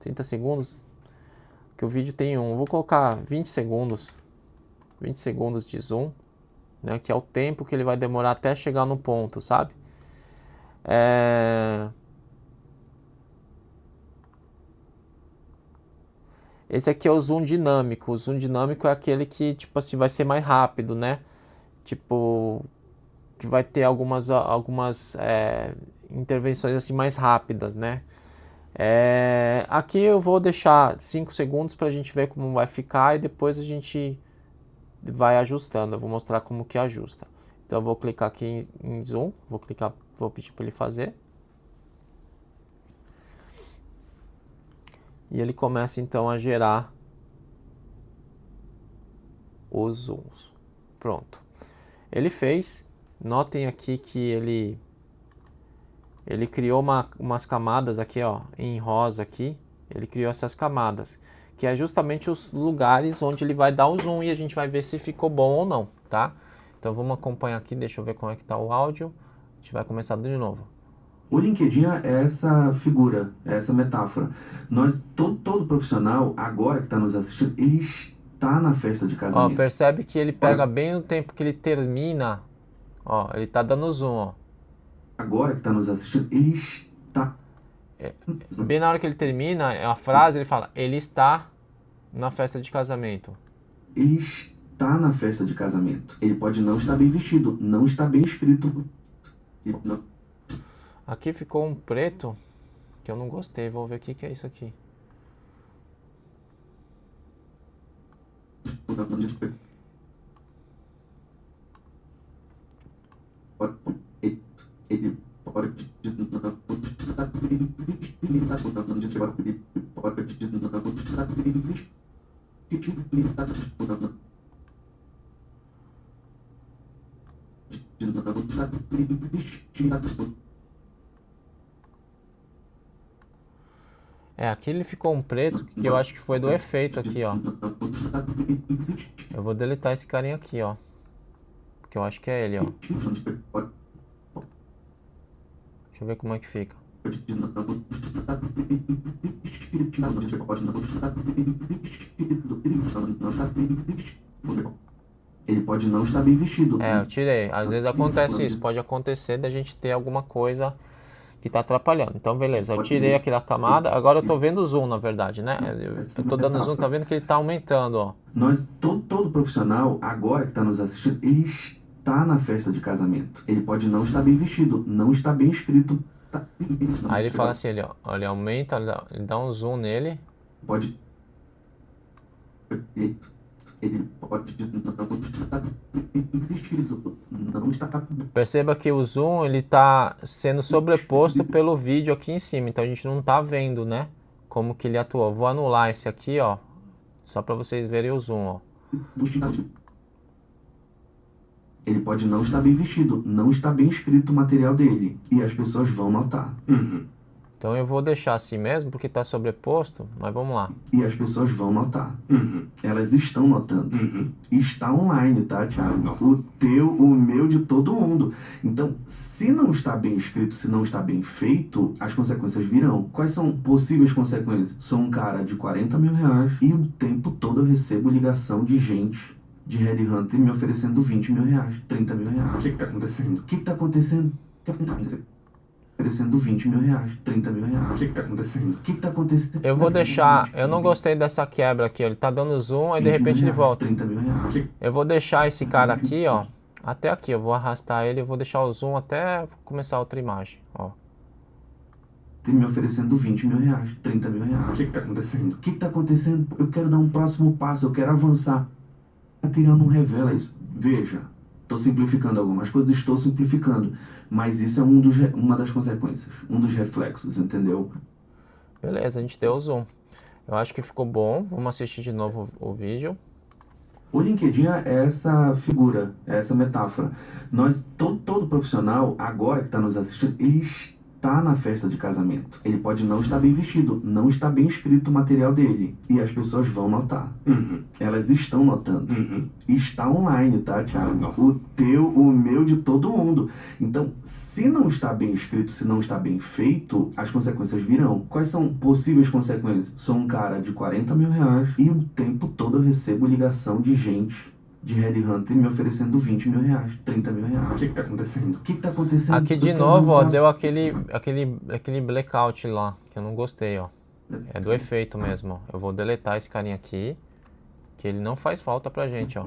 30 segundos. Que o vídeo tem vou colocar 20 segundos. 20 segundos de zoom, né? Que é o tempo que ele vai demorar até chegar no ponto, sabe? Esse aqui é o zoom dinâmico. O zoom dinâmico é aquele que, tipo assim, vai ser mais rápido, né? Tipo, que vai ter algumas intervenções assim mais rápidas, né? Aqui eu vou deixar 5 segundos para a gente ver como vai ficar e depois a gente vai ajustando. Eu vou mostrar como que ajusta. Então eu vou clicar aqui em zoom, vou pedir para ele fazer. E ele começa então a gerar os zooms. Pronto. Ele fez. Notem aqui que ele criou umas camadas aqui, ó, em rosa aqui. Ele criou essas camadas, que é justamente os lugares onde ele vai dar o zoom e a gente vai ver se ficou bom ou não, tá? Então vamos acompanhar aqui, deixa eu ver como é que tá o áudio. A gente vai começar de novo. O LinkedIn é essa figura, é essa metáfora. Todo profissional, agora que está nos assistindo, ele está na festa de Ó, casamento. percebe que ele pega bem no tempo que ele termina. Ó, ele tá dando zoom, ó. Agora que está nos assistindo, ele está... Bem na hora que ele termina a frase, ele fala, ele está na festa de casamento. Ele está na festa de casamento. Ele pode não estar bem vestido, não está bem escrito. Aqui ficou um preto que eu não gostei. Vou ver o que é isso aqui. Ele pode Aqui ele ficou um preto que eu acho que foi do efeito aqui, ó. Eu vou deletar esse carinha aqui, ó. Porque eu acho que é ele, ó. Deixa eu ver como é que fica. Ele pode não estar bem vestido. Eu tirei. Às vezes acontece isso. Pode acontecer da gente ter alguma coisa que tá atrapalhando. Então, beleza. Eu tirei aqui da camada. Agora eu tô vendo o zoom, na verdade, né? Eu tô dando zoom, tá vendo que ele tá aumentando, ó. Todo profissional, agora que tá nos assistindo, ele está na festa de casamento. Ele pode não estar bem vestido, não está bem escrito. Aí ele fala assim, ele aumenta, ele dá um zoom nele. Pode... Ele pode não estar... Perceba que o zoom ele tá sendo sobreposto pelo vídeo aqui em cima, então a gente não tá vendo, né, como que ele atuou. Vou anular esse aqui, ó, só para vocês verem o zoom, ó. Ele pode não estar bem vestido, não está bem escrito o material dele, e as pessoas vão notar. Então eu vou deixar assim mesmo, porque está sobreposto, mas vamos lá. E as pessoas vão notar. Elas estão notando. Está online, tá, Thiago? Nossa. O teu, o meu, de todo mundo. Então, se não está bem escrito, se não está bem feito, as consequências virão. Quais são possíveis consequências? Sou um cara de 40 mil reais e o tempo todo eu recebo ligação de gente de headhunter me oferecendo 20 mil reais, 30 mil reais. O que está acontecendo? O que está acontecendo? Oferecendo 20 mil reais, 30 mil reais. O que está acontecendo? O que está acontecendo? Eu vou deixar, eu não gostei dessa quebra aqui, ó. Ele tá dando zoom, aí de repente ele volta. 30 mil reais. Eu vou deixar esse cara aqui, ó, até aqui. Eu vou arrastar ele, eu vou deixar o zoom até começar outra imagem, ó. Me oferecendo 20 mil reais, 30 mil reais. O que está acontecendo? O que está acontecendo? Eu quero dar um próximo passo, eu quero avançar. O material não revela isso. Veja, estou simplificando algumas coisas, estou simplificando. Mas isso é uma das consequências, um dos reflexos, entendeu? Beleza, a gente deu o zoom. Eu acho que ficou bom. Vamos assistir de novo o vídeo. O LinkedIn é essa figura, é essa metáfora. Todo profissional, agora que está nos assistindo, ele está na festa de casamento. Ele pode não estar bem vestido, não está bem escrito o material dele. E as pessoas vão notar. Elas estão notando. Está online, tá, Thiago? Nossa. O teu, o meu, de todo mundo. Então, se não está bem escrito, se não está bem feito, as consequências virão. Quais são possíveis consequências? Sou um cara de 40 mil reais e o tempo todo eu recebo ligação de gente de headhunter me oferecendo 20 mil reais, 30 mil reais. O que está acontecendo? O que está acontecendo? Aqui de novo, ó, deu aquele blackout lá, que eu não gostei, ó. É do efeito mesmo, ó. Eu vou deletar esse carinha aqui, que ele não faz falta pra gente, ó.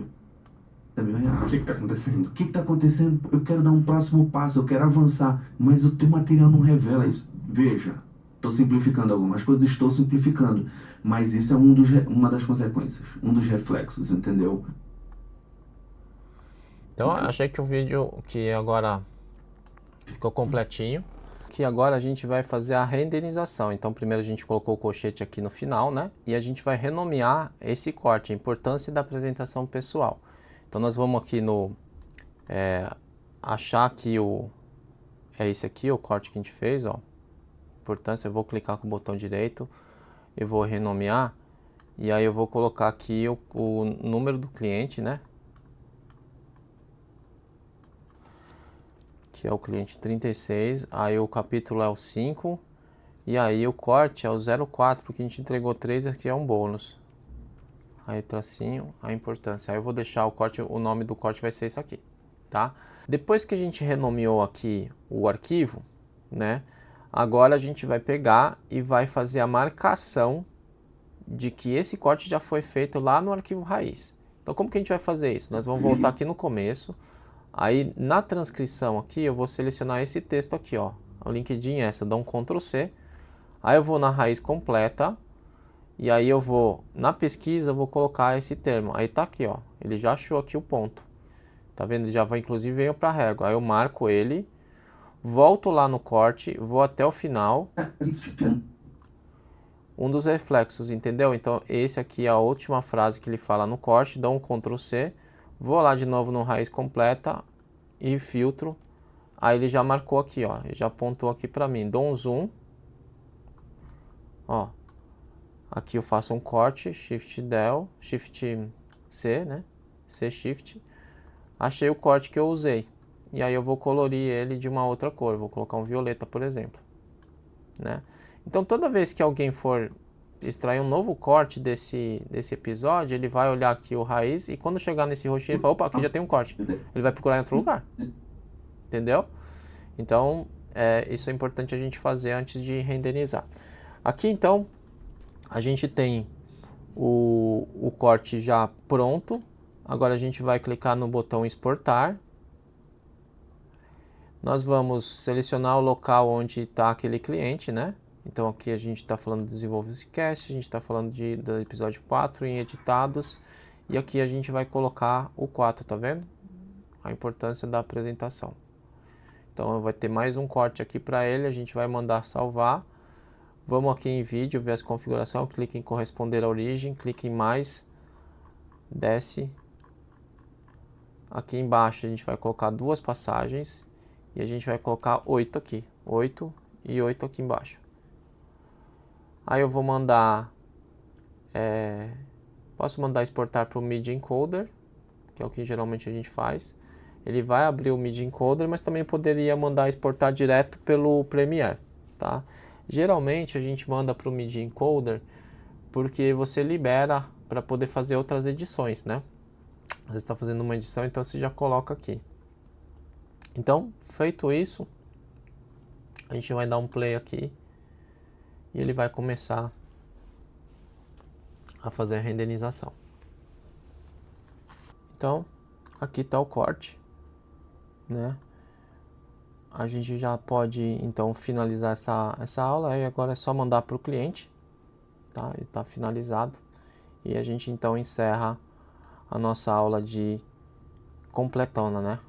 O que está acontecendo? O que está acontecendo? Eu quero dar um próximo passo, eu quero avançar, mas o teu material não revela isso. Veja, estou simplificando algumas coisas, estou simplificando, mas isso é uma das consequências, um dos reflexos, entendeu? Então, achei que o vídeo que agora ficou completinho. Que agora a gente vai fazer a renderização. Então, primeiro a gente colocou o colchete aqui no final, né? E a gente vai renomear esse corte, a importância da apresentação pessoal. Então, nós vamos aqui no... achar que é esse aqui, o corte que a gente fez, ó. Importância, eu vou clicar com o botão direito e vou renomear. E aí eu vou colocar aqui o número do cliente, né? aqui é o cliente 36, aí o capítulo é o 5, e aí o corte é o 04, porque a gente entregou 3, aqui é um bônus. Aí tracinho, a importância. Aí eu vou deixar o corte, o nome do corte vai ser isso aqui, tá? Depois que a gente renomeou aqui o arquivo, né? Agora a gente vai pegar e vai fazer a marcação de que esse corte já foi feito lá no arquivo raiz. Então como que a gente vai fazer isso? Nós vamos voltar aqui no começo. Aí na transcrição aqui eu vou selecionar esse texto aqui, ó. O LinkedIn essa, eu dou um Ctrl C. Aí eu vou na raiz completa. E aí eu vou, na pesquisa, eu vou colocar esse termo. Aí tá aqui, ó. Ele já achou aqui o ponto. Tá vendo? Ele já vai, inclusive, veio para a régua. Aí eu marco ele, volto lá no corte, vou até o final. Um dos reflexos, entendeu? Então, esse aqui é a última frase que ele fala no corte. Dou um Ctrl C, vou lá de novo no raiz completa e filtro. Aí ele já marcou aqui, ó. Ele já apontou aqui para mim. Dou um zoom. Ó. Aqui eu faço um corte, Shift Del, Shift C, né? C Shift. Achei o corte que eu usei. E aí eu vou colorir ele de uma outra cor. Vou colocar um violeta, por exemplo. Né? Então toda vez que alguém for extrair um novo corte desse episódio, ele vai olhar aqui o raiz e quando chegar nesse roxinho ele fala, opa, aqui já tem um corte. Ele vai procurar em outro lugar. Entendeu? Então, isso é importante a gente fazer antes de renderizar. Aqui então, a gente tem o corte já pronto. Agora a gente vai clicar no botão exportar. Nós vamos selecionar o local onde está aquele cliente, né? Então aqui a gente está falando do Desenvolve-se Cast, a gente está falando do episódio 4 em editados. E aqui a gente vai colocar o 4, tá vendo? A importância da apresentação. Então vai ter mais um corte aqui para ele, a gente vai mandar salvar. Vamos aqui em vídeo, ver as configurações, clique em corresponder à origem, clique em mais, desce. Aqui embaixo a gente vai colocar 2 passagens e a gente vai colocar 8 aqui, 8 e 8 aqui embaixo. Aí eu vou mandar, posso mandar exportar para o Media Encoder, que é o que geralmente a gente faz. Ele vai abrir o Media Encoder, mas também poderia mandar exportar direto pelo Premiere, tá? Geralmente a gente manda para o Media Encoder porque você libera para poder fazer outras edições, né? Você está fazendo uma edição, então você já coloca aqui. Então, feito isso, a gente vai dar um play aqui e ele vai começar a fazer a renderização. Então, aqui está o corte, né? A gente já pode então finalizar essa aula e agora é só mandar para o cliente, tá? Ele está finalizado e a gente então encerra a nossa aula de completona, né?